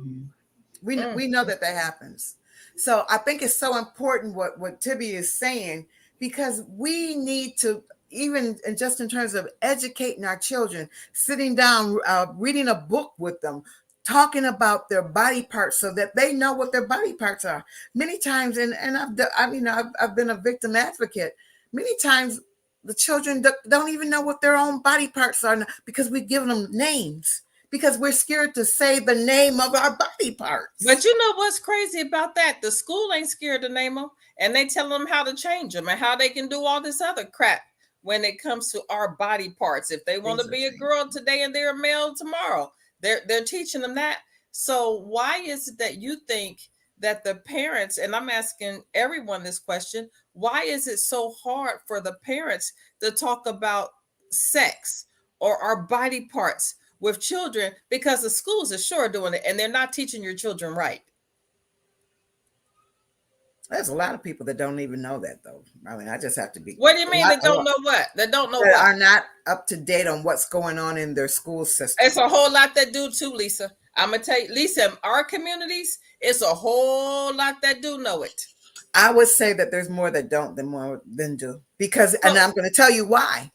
We know that happens. So I think it's so important what Tibby is saying, because we need to, even just in terms of educating our children, sitting down, reading a book with them, talking about their body parts so that they know what their body parts are. Many times, and I've been a victim advocate. Many times, the children don't even know what their own body parts are because we've given them names because we're scared to say the name of our body parts. But you know what's crazy about that? The school ain't scared to name them, and they tell them how to change them and how they can do all this other crap when it comes to our body parts. If they want to be a girl today and they're a male tomorrow, they're teaching them that. So why is it that you think that the parents, and I'm asking everyone this question, why is it so hard for the parents to talk about sex or our body parts with children? Because the schools are sure doing it and they're not teaching your children right. There's a lot of people that don't even know that, though. I mean, I just have to be. What do you mean they don't know what? They don't know what? Are not up to date on what's going on in their school system. It's a whole lot that do too, Lisa. I'm gonna tell you, Lisa, in our communities, it's a whole lot that do know it. I would say that there's more that don't than more than do. Because, and I'm going to tell you why.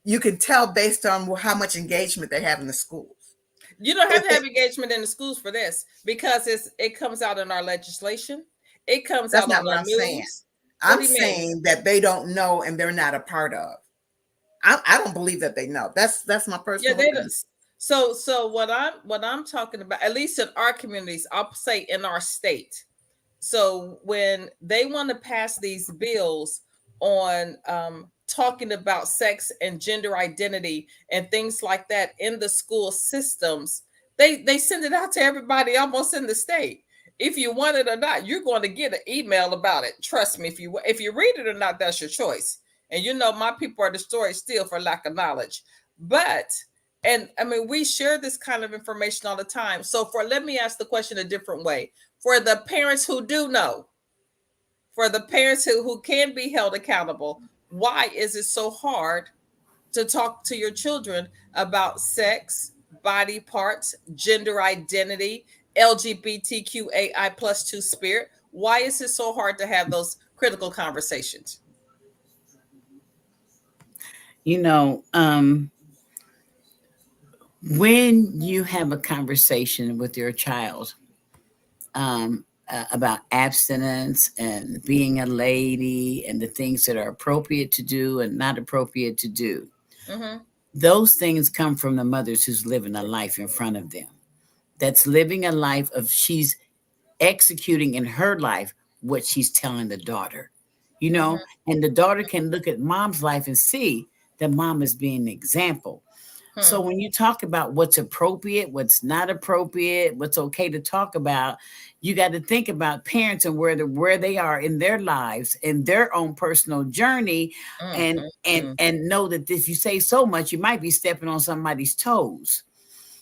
You can tell based on how much engagement they have in the schools. You don't have to have engagement in the schools for this because it comes out in our legislation. It comes out on the news. I'm saying that they don't know and they're not a part of. I don't believe that they know. That's my personal opinion. So what I'm talking about, at least in our communities, I'll say in our state. So when they want to pass these bills on talking about sex and gender identity and things like that in the school systems, they send it out to everybody almost in the state. If you want it or not, you're going to get an email about it. Trust me, if you read it or not, that's your choice. And you know, my people are destroyed still for lack of knowledge. But, and I mean, we share this kind of information all the time. So let me ask the question a different way. For the parents who do know, for the parents who can be held accountable, why is it so hard to talk to your children about sex, body parts, gender identity, LGBTQAI plus 2 spirit? Why is it so hard to have those critical conversations? You know, when you have a conversation with your child about abstinence and being a lady and the things that are appropriate to do and not appropriate to do, those things come from the mothers who's living a life in front of them. That's living a life of she's executing in her life what she's telling the daughter, you know, and the daughter can look at mom's life and see that mom is being an example. So when you talk about what's appropriate, what's not appropriate, what's okay to talk about, you got to think about parents and where they are in their lives, in their own personal journey, and know that if you say so much, you might be stepping on somebody's toes.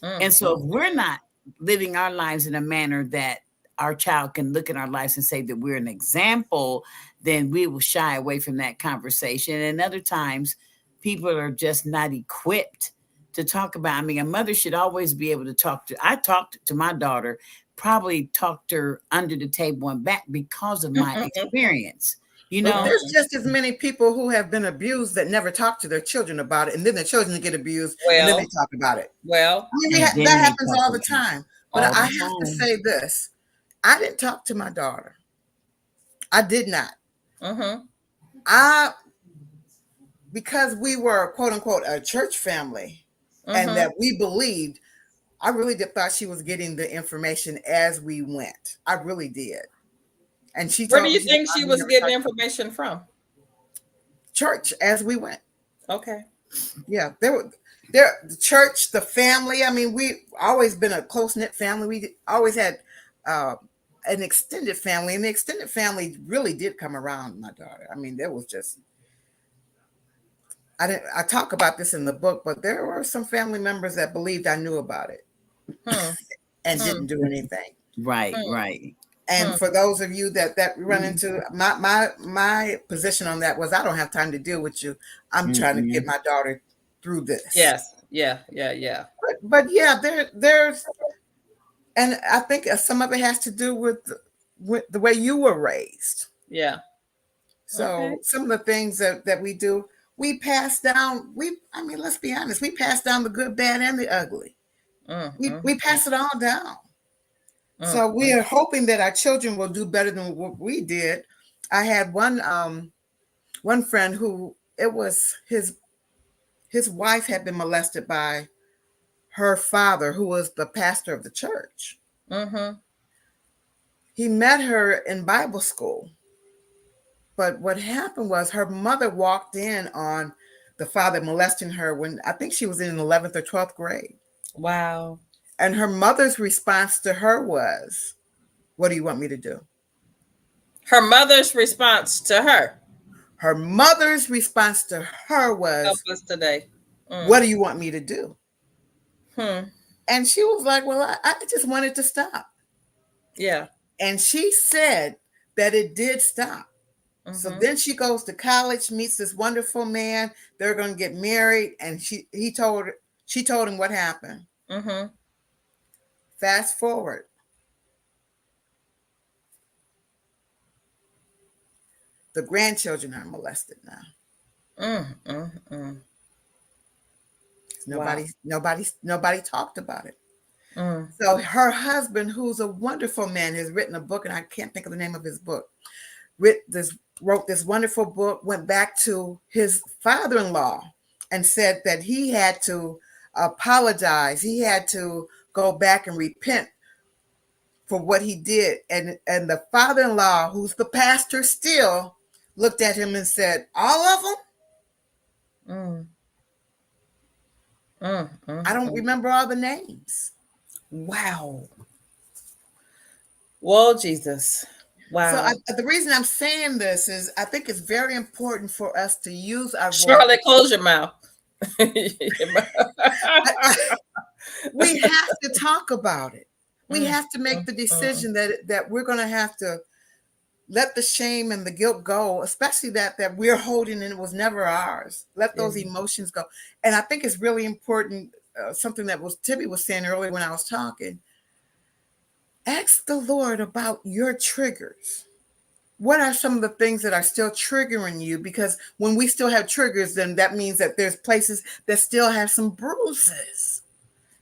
And so if we're not living our lives in a manner that our child can look at our lives and say that we're an example, then we will shy away from that conversation. And other times, people are just not equipped to talk about. I mean, a mother should always be able to talk to. I talked to my daughter, probably talked her under the table and back because of my experience. You know, there's just as many people who have been abused that never talk to their children about it, and then their children get abused, and then they talk about it. Well, I mean, that happens all the time. But I have to say this: I didn't talk to my daughter. I did not. Because we were quote unquote a church family, and that we believed. I really thought she was getting the information as we went. I really did. And she where do you think she was getting information from? Church as we went. Okay. Yeah, the church, the family. I mean, we always been a close-knit family. We always had an extended family, and the extended family really did come around my daughter. I mean, there was just I talk about this in the book, but there were some family members that believed I knew about it and didn't do anything. Right. And for those of you that run into my position on that was I don't have time to deal with you. I'm trying to get my daughter through this. Yes. Yeah. But yeah, there's, and I think some of it has to do with the way you were raised. Yeah. So some of the things that we do, we pass down. I mean, let's be honest. We pass down the good, bad, and the ugly. We pass it all down. So we are hoping that our children will do better than what we did. I had one friend who it was his wife had been molested by her father, who was the pastor of the church. He met her in Bible school. But what happened was her mother walked in on the father molesting her when I think she was in 11th or 12th grade. Wow. And her mother's response to her was, "What do you want me to do?" Her mother's response to her. Her mother's response to her was, "Help us today. What do you want me to do?" And she was like, "Well, I just wanted to stop." Yeah. And she said that it did stop. So then she goes to college, meets this wonderful man. They're going to get married, and she told him what happened. Fast forward. The grandchildren are molested now. Nobody talked about it. So her husband, who's a wonderful man, has written a book, and I can't think of the name of his book. Wrote this wonderful book, went back to his father-in-law and said that he had to apologize. He had to go back and repent for what he did. And the father-in-law, who's the pastor still, looked at him and said, "All of them?" I don't remember all the names. Wow. Whoa, Jesus. Wow. So the reason I'm saying this is I think it's very important for us to use our Charlotte, close your mouth. We have to talk about it. We have to make the decision that we're going to have to let the shame and the guilt go, especially that we're holding and it was never ours. Let those emotions go. And I think it's really important, something that Tibby was saying earlier when I was talking. Ask the Lord about your triggers. What are some of the things that are still triggering you? Because when we still have triggers, then that means that there's places that still have some bruises.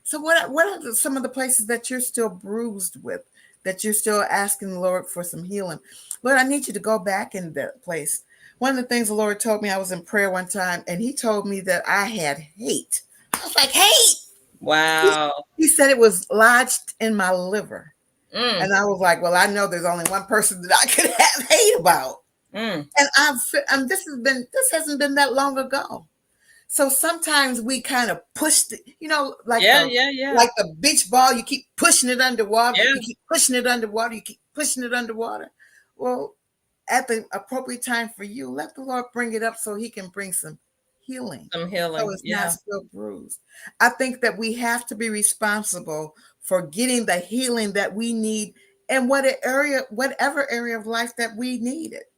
So what are some of the places that you're still bruised with, that you're still asking the Lord for some healing? Lord, I need you to go back in that place. One of the things the Lord told me, I was in prayer one time, and he told me that I had hate. I was like, hate? Wow. He said it was lodged in my liver. And I was like, well, I know there's only one person that I could have hate about. And this hasn't been that long ago. So sometimes we kind of push like the beach ball, you keep pushing it underwater, you keep pushing it underwater, you keep pushing it underwater. Well, at the appropriate time for you, let the Lord bring it up so he can bring some healing. So it's not still bruised. I think that we have to be responsible for getting the healing that we need in whatever area of life that we need it.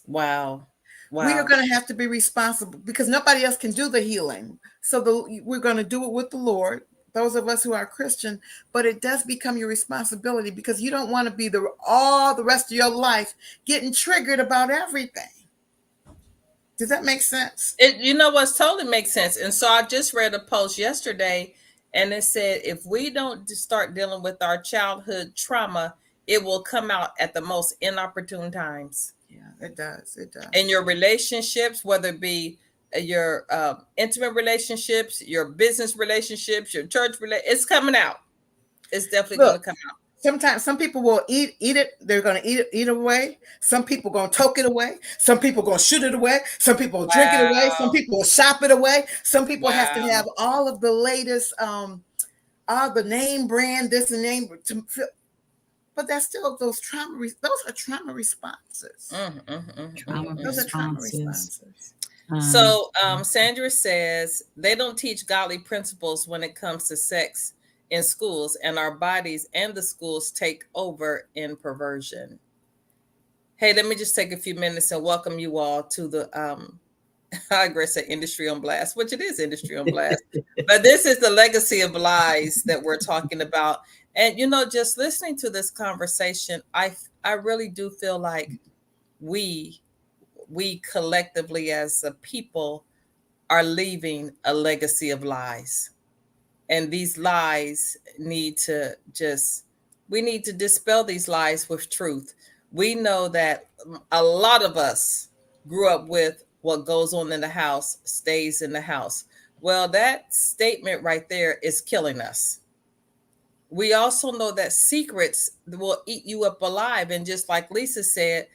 Wow. We are going to have to be responsible because nobody else can do the healing. So we're going to do it with the Lord, those of us who are Christian, but it does become your responsibility because you don't want to be all the rest of your life getting triggered about everything. Does that make sense? What totally makes sense. And so I just read a post yesterday and it said, if we don't start dealing with our childhood trauma, it will come out at the most inopportune times. Yeah, it does. It does. In your relationships, whether it be your intimate relationships, your business relationships, your church it's coming out. It's definitely going to come out. Sometimes some people will eat it. They're going to eat it away. Some people going to toke it away. Some people going to shoot it away. Some people will drink it away. Some people will shop it away. Some people have to have all of the latest, all the name brand, this and name. But that's still those are trauma responses. Those are trauma responses. So Sandra says they don't teach godly principles when it comes to sex in schools, and our bodies and the schools take over in perversion. Hey, let me just take a few minutes and welcome you all to the I agree, say Industry on Blast, which it is Industry on Blast. But this is the legacy of lies that we're talking about. And, just listening to this conversation, I really do feel like we collectively as a people are leaving a legacy of lies. And these lies we need to dispel these lies with truth. We know that a lot of us grew up with what goes on in the house stays in the house. Well, that statement right there is killing us. We also know that secrets will eat you up alive. And just like Lisa said,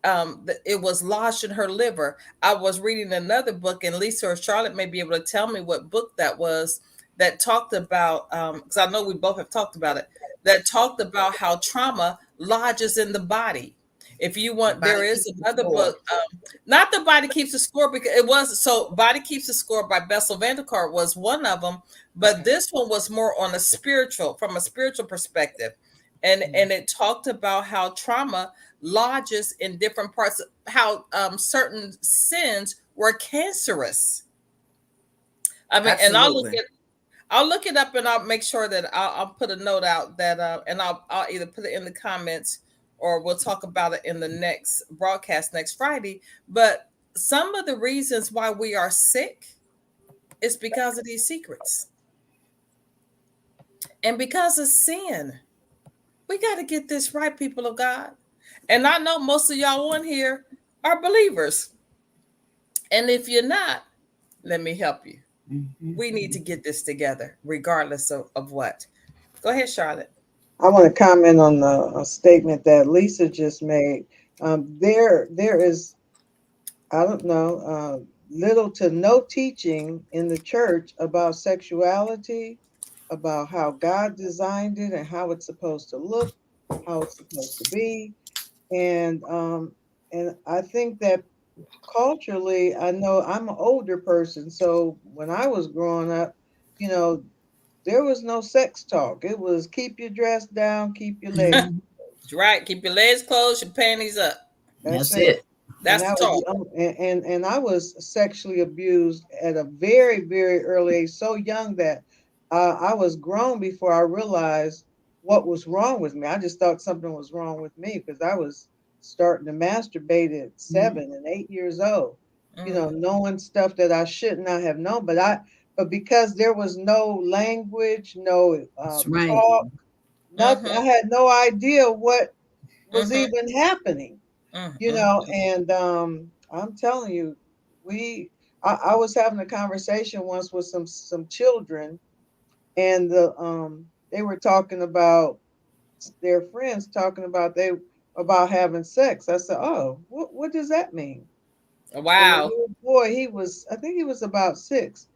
it was lodged in her liver. I was reading another book, and Lisa or Charlotte may be able to tell me what book that was, that talked about, because I know we both have talked about it, that talked about how trauma lodges in the body. If you want, Body there is Keeps the another Score. book, not The Body Keeps the Score, because it was, so Body Keeps the Score by Bessel van der Kolk was one of them, but this one was more on from a spiritual perspective. And it talked about how trauma lodges in different parts, how certain sins were cancerous. I mean, and Absolutely. I'll look it up, and I'll make sure that I'll put a note out that, and I'll either put it in the comments, or we'll talk about it in the next broadcast next Friday. But some of the reasons why we are sick is because of these secrets and because of sin. We got to get this right, people of God. And I know most of y'all on here are believers. And if you're not, let me help you. We need to get this together, regardless of what. Go ahead, Charlotte. I want to comment on the statement that Lisa just made. There is, I don't know, little to no teaching in the church about sexuality, about how God designed it and how it's supposed to look, how it's supposed to be, and I think that culturally, I know I'm an older person, so when I was growing up, you know, there was no sex talk. It was keep your dress down, keep your legs. Right. Keep your legs closed, your panties up. That's That's it. it. And That's the that was talk. and I was sexually abused at a very, very early age, so young that I was grown before I realized what was wrong with me. I just thought something was wrong with me because I was starting to masturbate at 7 and 8 years old, Mm. knowing stuff that I should not have known. But because there was no language, no That's right. talk, nothing, I Mm-hmm. had no idea what was Mm-hmm. even happening. Mm-hmm. And I'm telling you, I was having a conversation once with some children, and they were talking about their friends talking about having sex. I said, "Oh, what does that mean?" And the Wow. little boy, I think he was about 6.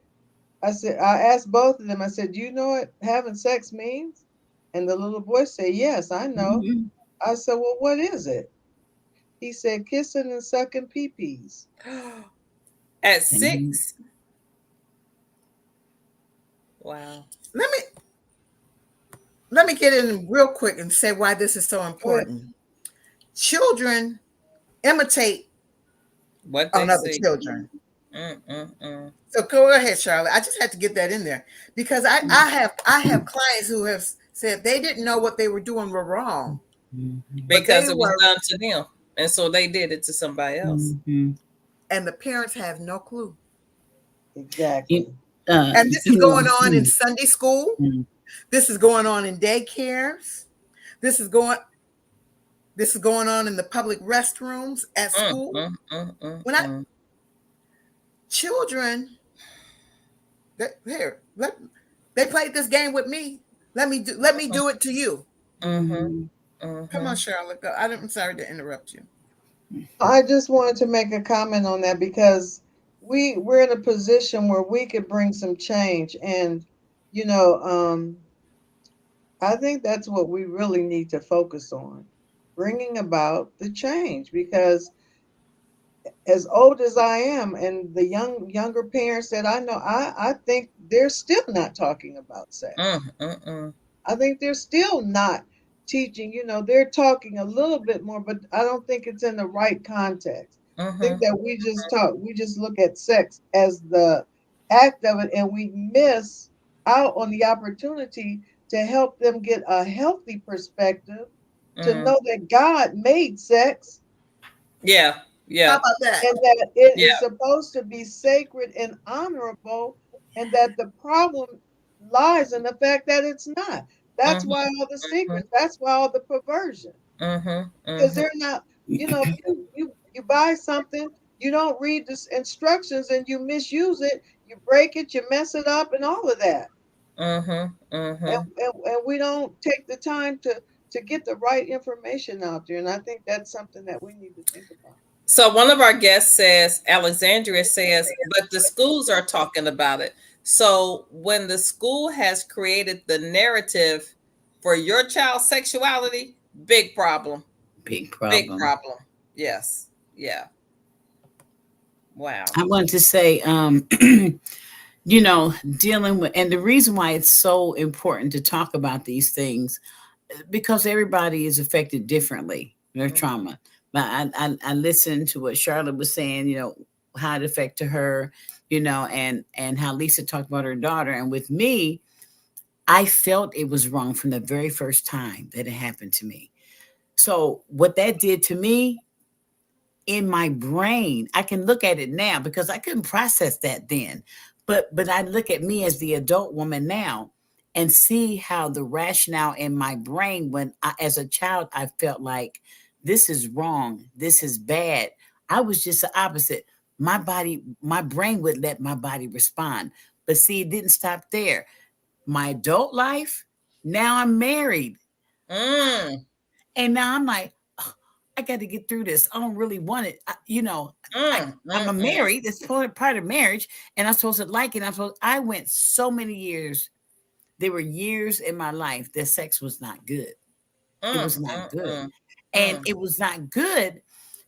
I asked both of them. I said, "Do you know what having sex means?" And the little boy said, "Yes, I know." Mhm. I said, "Well, what is it?" He said, "Kissing and sucking pee-pees." At And 6. Wow. Let me let me get in real quick and say why this is so Go ahead. important. Children imitate What on they other see. children. Mm-mm-mm. So go ahead, Charlotte. I just had to get that in there because I have clients who have said they didn't know what they were doing were wrong, Mhm. but they Because it was were, done to them. And so they did it to somebody else. Mhm. and the parents have no clue. You, Exactly. And this is you going know, on in Sunday school. mm, This is going on in daycares. This is going this is going on in the public restrooms at Mm, school. mm, mm, mm, When I mm. children here, they played this game with me. Let me do it to you. Mhm, mhm. Come on, mhm. Charlotte. I'm sorry to interrupt you. I just wanted to make a comment on that because we're in a position where we could bring some change, and you know, I think that's what we really need to focus on, bringing about the change. Because as old as I am, and the younger parents that I know, I think they're still not talking about Mm, sex. mm, mm. I think they're still not teaching. They're talking a little bit more, but I don't think it's in the right context. I think Mhm. that we just look at sex as the act of it, and we miss out on the opportunity to help them get a healthy perspective, to Mm. know that God made sex Yeah. How Yeah. about that? and that it Yeah. is supposed to be sacred and honorable, and that the problem lies in the fact that it's not. That's Mhm, why all the mhm, secrets. That's why all the perversion. mhm, Because mhm. they're not, you buy something, you don't read the instructions and you misuse it, you break it, you mess it up, and all of that. Mhm, And, mhm. and we don't take the time to get the right information out there. And I think that's something that we need to think about. So one of our guests says, Alexandria says, but the schools are talking about it. So when the school has created the narrative for your child's sexuality, big problem. Big Big problem. problem. Yes. Yeah. Wow. I wanted to say, dealing with, and the reason why it's so important to talk about these things, because everybody is affected differently, their trauma. But I listened to what Charlotte was saying, how it affected her, and how Lisa talked about her daughter. And with me, I felt it was wrong from the very first time that it happened to me. So what that did to me in my brain, I can look at it now because I couldn't process that then. But I look at me as the adult woman now and see how the rationale in my brain when as a child I felt like this is wrong, this is bad. I was just the opposite. My brain would let my body respond. But see, it didn't stop there. My adult life, now I'm married. Mm, And now I'm like, "Ugh, I got to get through this. I don't really want it. I'm a mm. married. It's part of marriage, and I'm supposed to like it. I went so many years. There were years in my life that sex was not good. It Mm, was not mm, good, mm, and mm, it was not good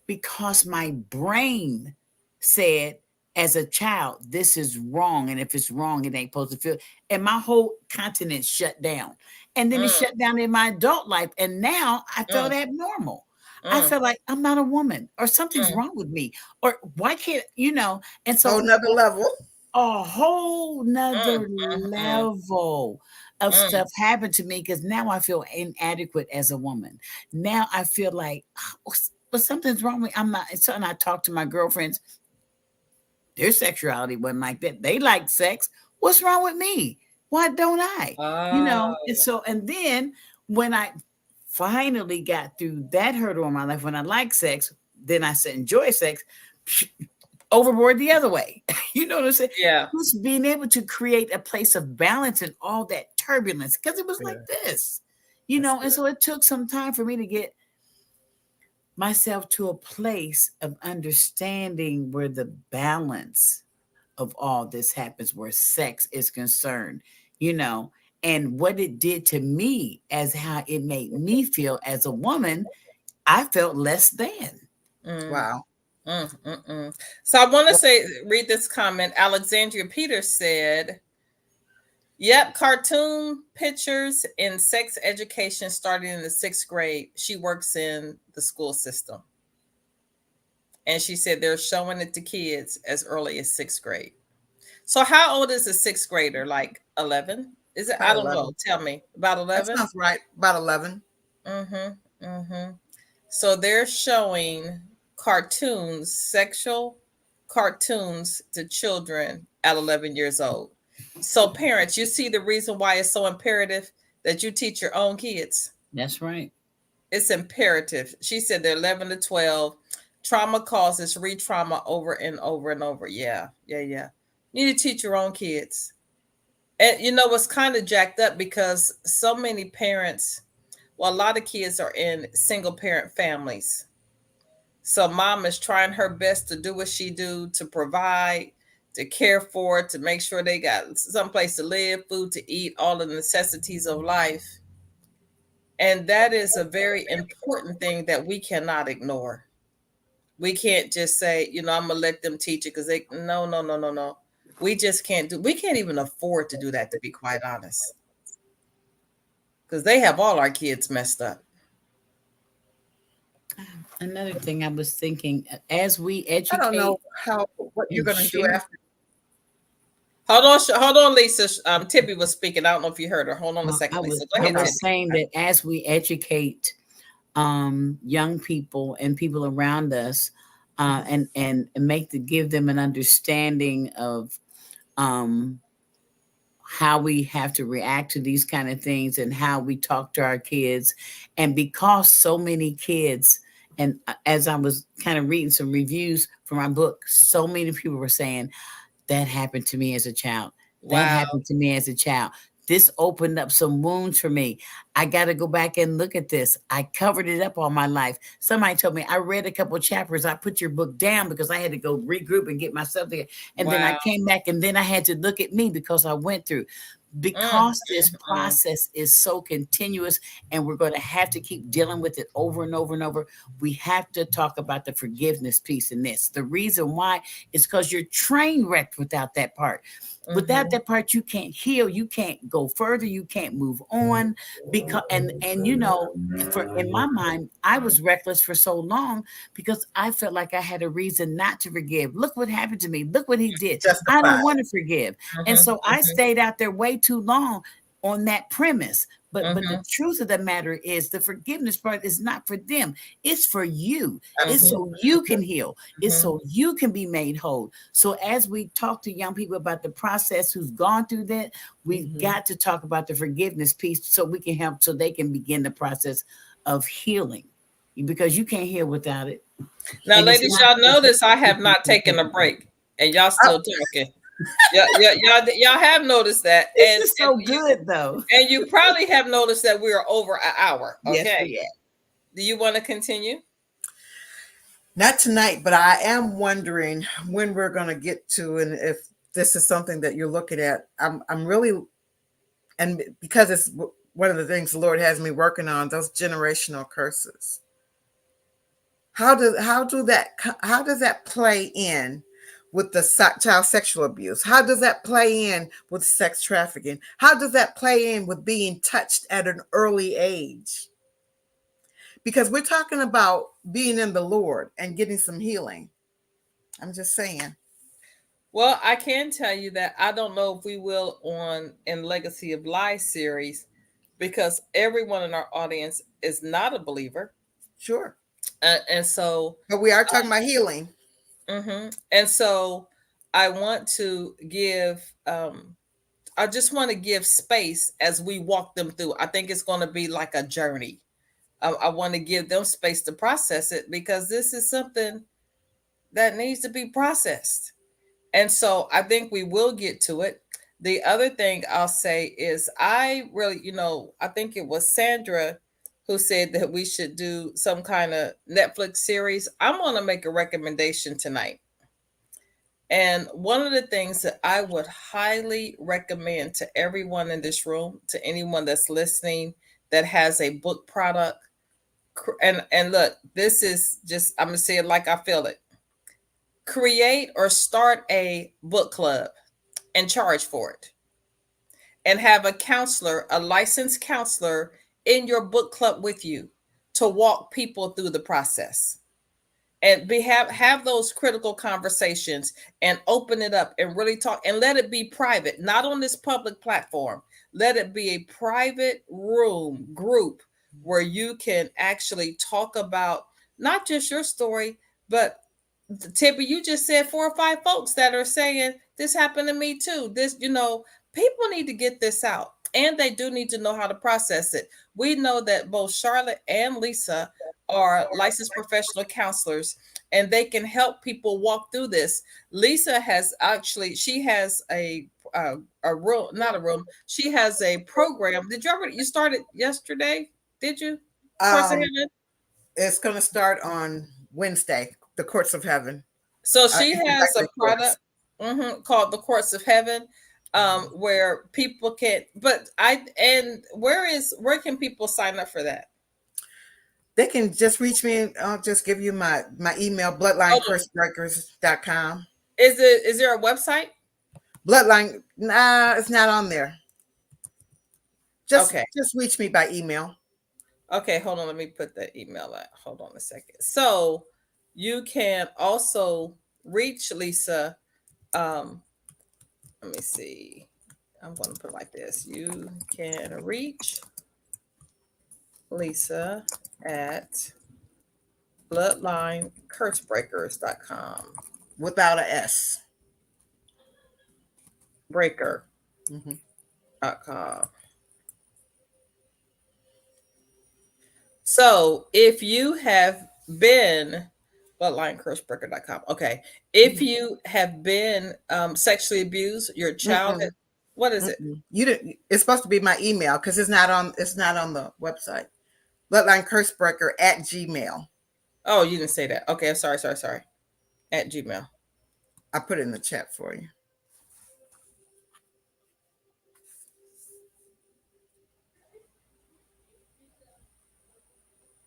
because my brain said, as a child, this is wrong, and if it's wrong, it ain't supposed to feel. And my whole continent shut down, and then it mm, shut down in my adult life, and now I felt mm, abnormal. I mm, felt like I'm not a woman, or something's mm, wrong with me, or why can't And Whole so nother level. a whole mm, nother mm, level of mm, stuff happened to me because now I feel inadequate as a woman. Now I feel like, but something's wrong with me. I'm not. So, and I talk to my girlfriends. Their sexuality wasn't like that. They like sex. What's wrong with me? Why don't I? And oh, so, and then when I finally got through that hurdle in my life, when I like sex, then I said enjoy sex, overboard the other way. You know what I'm saying? yeah. Just being able to create a place of balance in all that turbulence because it was like Yeah, this, that's and good. so it took some time for me to get myself to a place of understanding where the balance of all this happens, where sex is concerned, you know, and what it did to me as how it made me feel as a woman. I felt less than. Mm. Wow. So I want to Well, read this comment. Alexandria Peters said, yep, cartoon pictures in sex education starting in the 6th grade. She works in the school system. And she said they're showing it to kids as early as 6th grade. So how old is a 6th grader? Like 11? Is it? I about don't know. 11. Tell me. About That 11? sounds right. About 11. Mm-hmm. Mm-hmm. So they're showing cartoons, sexual cartoons to children at 11 years old. So parents, you see the reason why it's so imperative that you teach your own kids. That's right. It's imperative. She said they're 11 to 12. Trauma causes re-trauma over and over and over. Yeah, yeah, yeah. You need to teach your own kids. And you know what's kind of jacked up because so many parents, well, a lot of kids are in single parent families. So mom is trying her best to do what she do to provide, to care for, to make sure they got someplace to live, food to eat, all the necessities of life. And that is a very important thing that we cannot ignore. We can't just say, I'm gonna let them teach it because they no, no, no, no, no. We can't even afford to do that, to be quite honest. Because they have all our kids messed up. Another thing I was thinking, as we I don't know educate what you're and going to do share. after. Hold on, Lisa. Tibby was speaking. I don't know if you heard her. Hold on a I second, was Lisa. Go I ahead, was Tibby. saying that as we educate young people and people around us, and give them an understanding of um, how we have to react to these kind of things and how we talk to our kids. And because so many kids, and as I was kind of reading some reviews for my book, so many people were saying, that happened to me as a child. That Wow. happened to me as a child. This opened up some wounds for me. I got to go back and look at this. I covered it up all my life. Somebody told me, I read a couple of chapters. I put your book down because I had to go regroup and get myself together. And then I Wow. came back and then I had to look at me because I went through. Because this process is so continuous and we're going to have to keep dealing with it over and over and over, we have to talk about the forgiveness piece in this. The reason why is because you're train wrecked without that part. Without that part, you can't heal, you can't go further, you can't move on. Because and you know, in my mind, I was reckless for so long because I felt like I had a reason not to forgive. Look what happened to me. Look what he did. I don't want to forgive. And so I stayed out there way too long on that premise. But the truth of the matter is the forgiveness part is not for them. It's for you. It's so you can heal. It's so you can be made whole. So as we talk to young people about the process who's gone through that, we've got to talk about the forgiveness piece so we can help, so they can begin the process of healing, because you can't heal without it. Now, And ladies, y'all notice I have not taken a break, and y'all still talking. Y'all have noticed that. This is so good, though. And you probably have noticed that we are over an hour. Okay. Yes, we are. Do you want to continue? Not tonight, but I am wondering when we're going to get to, and if this is something that you're looking at. I'm really, and because it's one of the things the Lord has me working on, those generational curses. How does that play in with the child sexual abuse? How does that play in with sex trafficking? How does that play in with being touched at an early age? Because we're talking about being in the Lord and getting some healing. I'm just saying. Well, I can tell you that I don't know if we will in Legacy of Lies series, because everyone in our audience is not a believer. Sure. And so, but we are talking about healing. And so I want to give, I just want to give space as we walk them through. I think it's going to be like a journey. I want to give them space to process it, because this is something that needs to be processed. And so I think we will get to it. The other thing I'll say is I really, I think it was Sandra who said that we should do some kind of Netflix series. I'm going to make a recommendation tonight. And one of the things that I would highly recommend to everyone in this room, to anyone that's listening that has a book product, and look, this is just, I'm going to say it like I feel it. Create or start a book club and charge for it. And have a counselor, a licensed counselor in your book club with you to walk people through the process. And have those critical conversations and open it up and really talk, and let it be private, not on this public platform. Let it be a private group where you can actually talk about not just your story, but Tippy, you just said 4 or 5 folks that are saying this happened to me too. This, people need to get this out, and they do need to know how to process it. We know that both Charlotte and Lisa are licensed professional counselors, and they can help people walk through this. Lisa has she has a room, not a room. She has a program. You started yesterday? Did you? It's going to start on Wednesday, the Courts of Heaven. So she has a product called the Courts of Heaven, where people can, where can people sign up for that? They can just reach me, and I'll just give you my email, bloodlinecurseBreakers.com. Is there a website? Bloodline, it's not on there. Just reach me by email. Okay, hold on. Let me put the email out. Hold on a second. So you can also reach Lisa. Let me see. I'm going to put it like this. You can reach Lisa at bloodlinecurseBreakers.com. Without a S. Breaker. gmail.com. So if you have been bloodlinecurseBreaker.com. Okay. If you have been sexually abused, your child has, what is it? You didn't. It's supposed to be my email because it's not on. It's not on the website. bloodlinecursebreaker@gmail. Oh, you didn't say that. Okay, I'm sorry. At Gmail. I put it in the chat for you.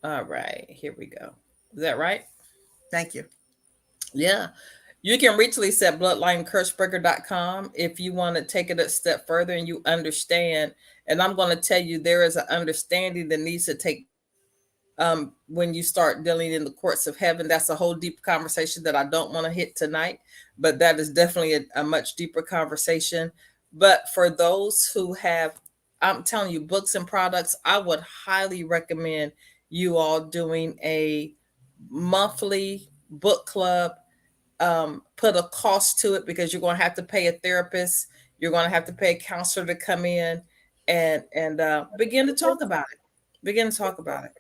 All right, here we go. Is that right? Thank you. Yeah. You can reach Lisa at bloodlinecurseBreaker.com if you want to take it a step further and you understand. And I'm going to tell you, there is an understanding that needs to take when you start dealing in the courts of heaven. That's a whole deep conversation that I don't want to hit tonight, but that is definitely a much deeper conversation. But for those who have, I'm telling you, books and products, I would highly recommend you all doing a monthly book club. Put a cost to it because you're going to have to pay a therapist. You're going to have to pay a counselor to come in and begin to talk about it. Begin to talk about it.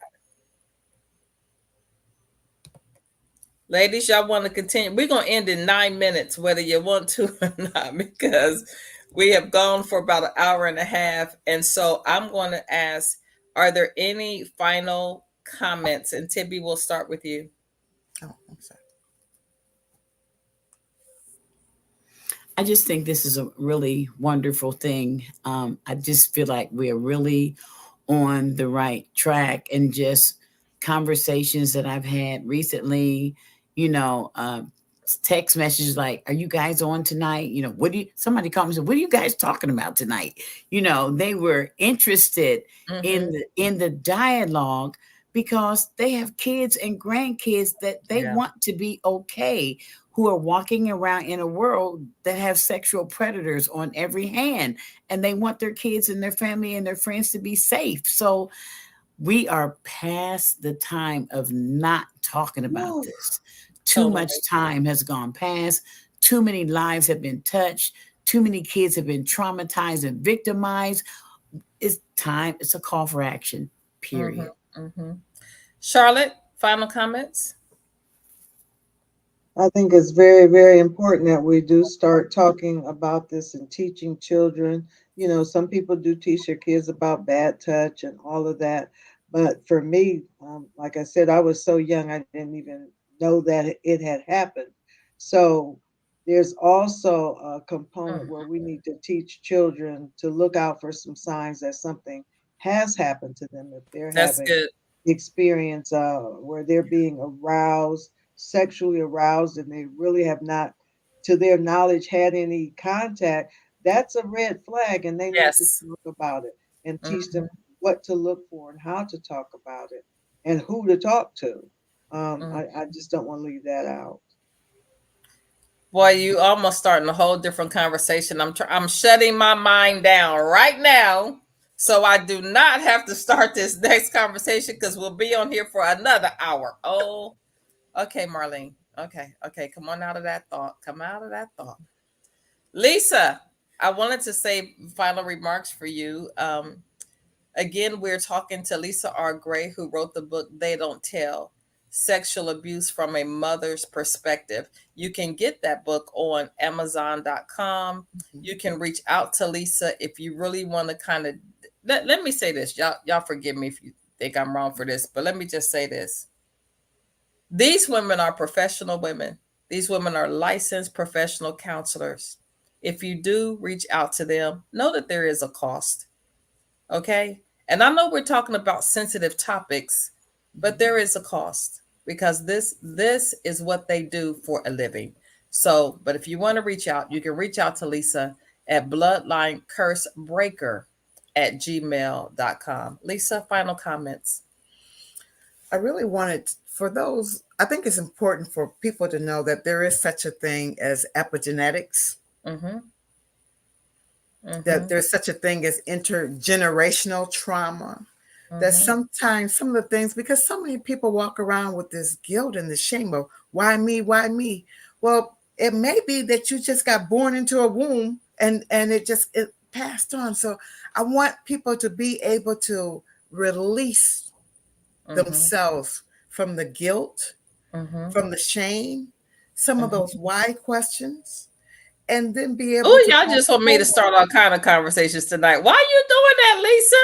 Ladies, y'all want to continue? We're going to end in 9 minutes, whether you want to or not, because we have gone for about an hour and a half. And so I'm going to ask, are there any final comments? And Tibby, we'll start with you. Oh, I'm sorry. I just think this is a really wonderful thing. I just feel like we're really on the right track, and just conversations that I've had recently, text messages like, "Are you guys on tonight?" Somebody called me and said, "What are you guys talking about tonight?" They were interested in the dialogue because they have kids and grandkids that they want to be okay, who are walking around in a world that have sexual predators on every hand, and they want their kids and their family and their friends to be safe. So we are past the time of not talking about this. Too much time has gone past. Too many lives have been touched. Too many kids have been traumatized and victimized. It's time. It's a call for action, period. Charlotte, final comments? I think it's very, very important that we do start talking about this and teaching children. Some people do teach their kids about bad touch and all of that. But for me, like I said, I was so young, I didn't even know that it had happened. So there's also a component where we need to teach children to look out for some signs that something has happened to them if they're having experience where they're being aroused, sexually aroused, and they really have not, to their knowledge, had any contact. That's a red flag, and they need to talk about it and teach them what to look for and how to talk about it and who to talk to. I just don't want to leave that out. Boy, you almost starting a whole different conversation. I'm shutting my mind down right now, so I do not have to start this next conversation, because we'll be on here for another hour. Oh, okay, Marlene. Okay. Come on out of that thought. Come out of that thought. Lisa, I wanted to say final remarks for you. Again, we're talking to Lisa R. Gray, who wrote the book They Don't Tell: Sexual Abuse from a Mother's Perspective. You can get that book on Amazon.com. You can reach out to Lisa if you really want to kind of, let me say this. Y'all forgive me if you think I'm wrong for this, but let me just say this. These women are professional women. These women are licensed professional counselors. If you do reach out to them, know that there is a cost. Okay? And I know we're talking about sensitive topics, but there is a cost, because this is what they do for a living. So, but if you want to reach out, you can reach out to Lisa at bloodlinecursebreaker@gmail.com. Lisa, final comments. I really wanted, for those, I think it's important for people to know that there is such a thing as epigenetics. That there's such a thing as intergenerational trauma. That sometimes some of the things, because so many people walk around with this guilt and this shame of why me? Well, it may be that you just got born into a womb and passed on. So I want people to be able to release themselves from the guilt, from the shame, some of those why questions, and then be able to. Y'all just want me to start all kind of conversations tonight. Why are you doing that, Lisa?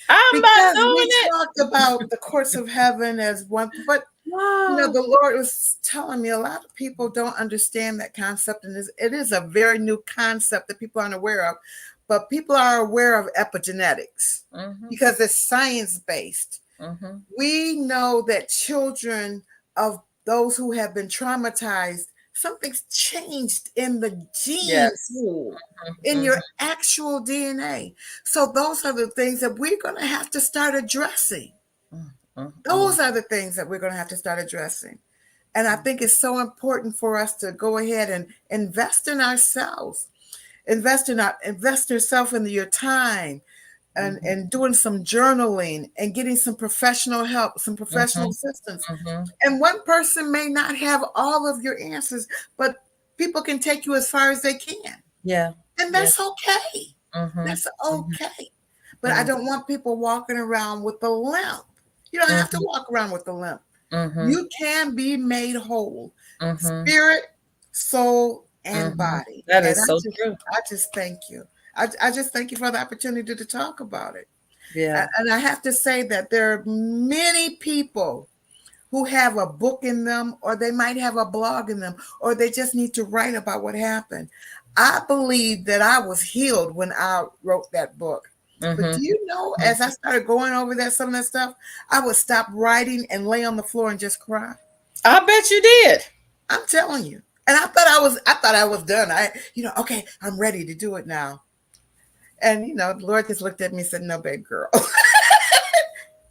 I'm because not doing we it. talked about the courts of heaven as one, but the Lord was telling me a lot of people don't understand that concept, and it is a very new concept that people aren't aware of. But people are aware of epigenetics because it's science-based. We know that children of those who have been traumatized, something's changed in the gene pool, in your actual DNA. So those are the things that we're going to have to start addressing. Those are the things that we're going to have to start addressing. And I think it's so important for us to go ahead and invest in ourselves, invest yourself in your time, and doing some journaling and getting some professional help, some professional assistance. And one person may not have all of your answers, but people can take you as far as they can. Yeah. And that's okay. That's okay. But I don't want people walking around with a limp. You don't have to walk around with a limp. You can be made whole. Spirit, soul, and body. That is so true. I just thank you. I just thank you for the opportunity to talk about it. Yeah. And I have to say that there are many people who have a book in them, or they might have a blog in them, or they just need to write about what happened. I believe that I was healed when I wrote that book. But do you know, as I started going over some of that stuff, I would stop writing and lay on the floor and just cry. I bet you did. I'm telling you. And I thought I was done. Okay, I'm ready to do it now. And the Lord just looked at me and said, "No, babe, girl.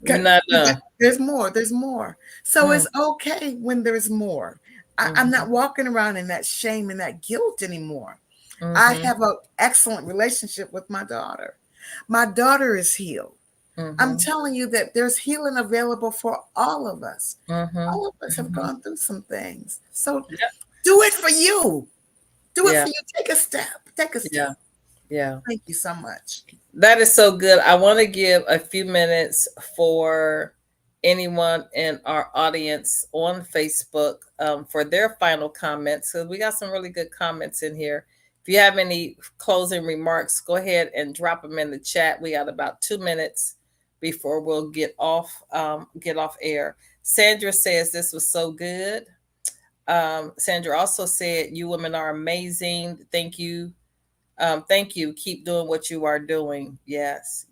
You're not done. There's more. So it's okay when there's more. I'm not walking around in that shame and that guilt anymore. I have an excellent relationship with my daughter. My daughter is healed. I'm telling you that there's healing available for all of us. All of us have gone through some things. So do it for you. Do it for you. Take a step. Yeah. Thank you so much. That is so good. I want to give a few minutes for anyone in our audience on Facebook for their final comments. So we got some really good comments in here. If you have any closing remarks, go ahead and drop them in the chat. We got about 2 minutes before we'll get off air. Sandra says this was so good. Sandra also said, "You women are amazing. Thank you. Thank you. Keep doing what you are doing." Yes.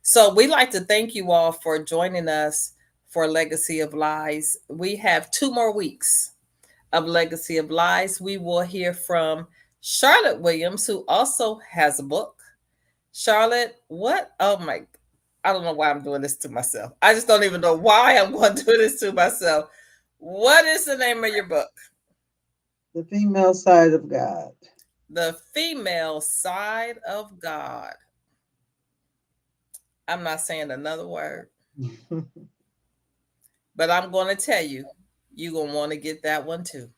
So we'd like to thank you all for joining us for Legacy of Lies. We have 2 more weeks of Legacy of Lies. We will hear from Charlotte Williams, who also has a book. Charlotte, I don't know why I'm doing this to myself. I just don't even know why I'm going to do this to myself. What is the name of your book? The Female Side of God. The Female Side of God. I'm not saying another word. But I'm going to tell you, you're going to want to get that one too.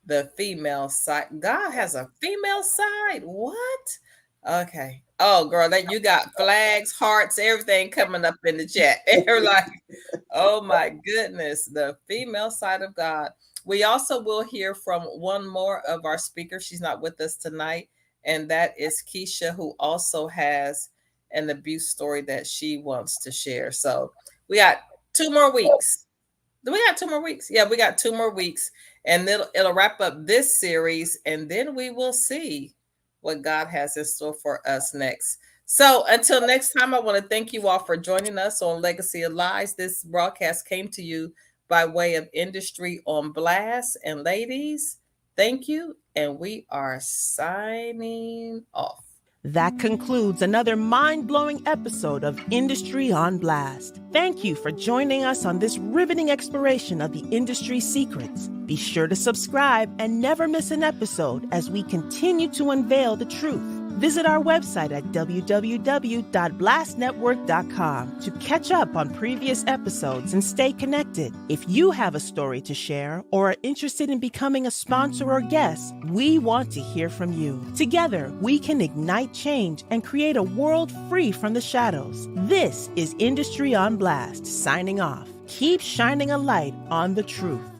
The female side. God has a female side. What? Okay. Oh, girl, that you got flags, hearts, everything coming up in the chat. They're like, oh my goodness, the female side of God. We also will hear from one more of our speakers. She's not with us tonight, and that is Keisha, who also has an abuse story that she wants to share. So we got 2 more weeks. Do we got 2 more weeks? Yeah, we got 2 more weeks, and it'll wrap up this series, and then we will see what God has in store for us next. So until next time, I want to thank you all for joining us on Legacy of Lies. This broadcast came to you by way of Industry on Blast. And ladies, thank you. And we are signing off. That concludes another mind-blowing episode of Industry on Blast. Thank you for joining us on this riveting exploration of the industry secrets. Be sure to subscribe and never miss an episode as we continue to unveil the truth. Visit our website at www.blastnetwork.com to catch up on previous episodes and stay connected. If you have a story to share or are interested in becoming a sponsor or guest, we want to hear from you. Together, we can ignite change and create a world free from the shadows. This is Industry on Blast, signing off. Keep shining a light on the truth.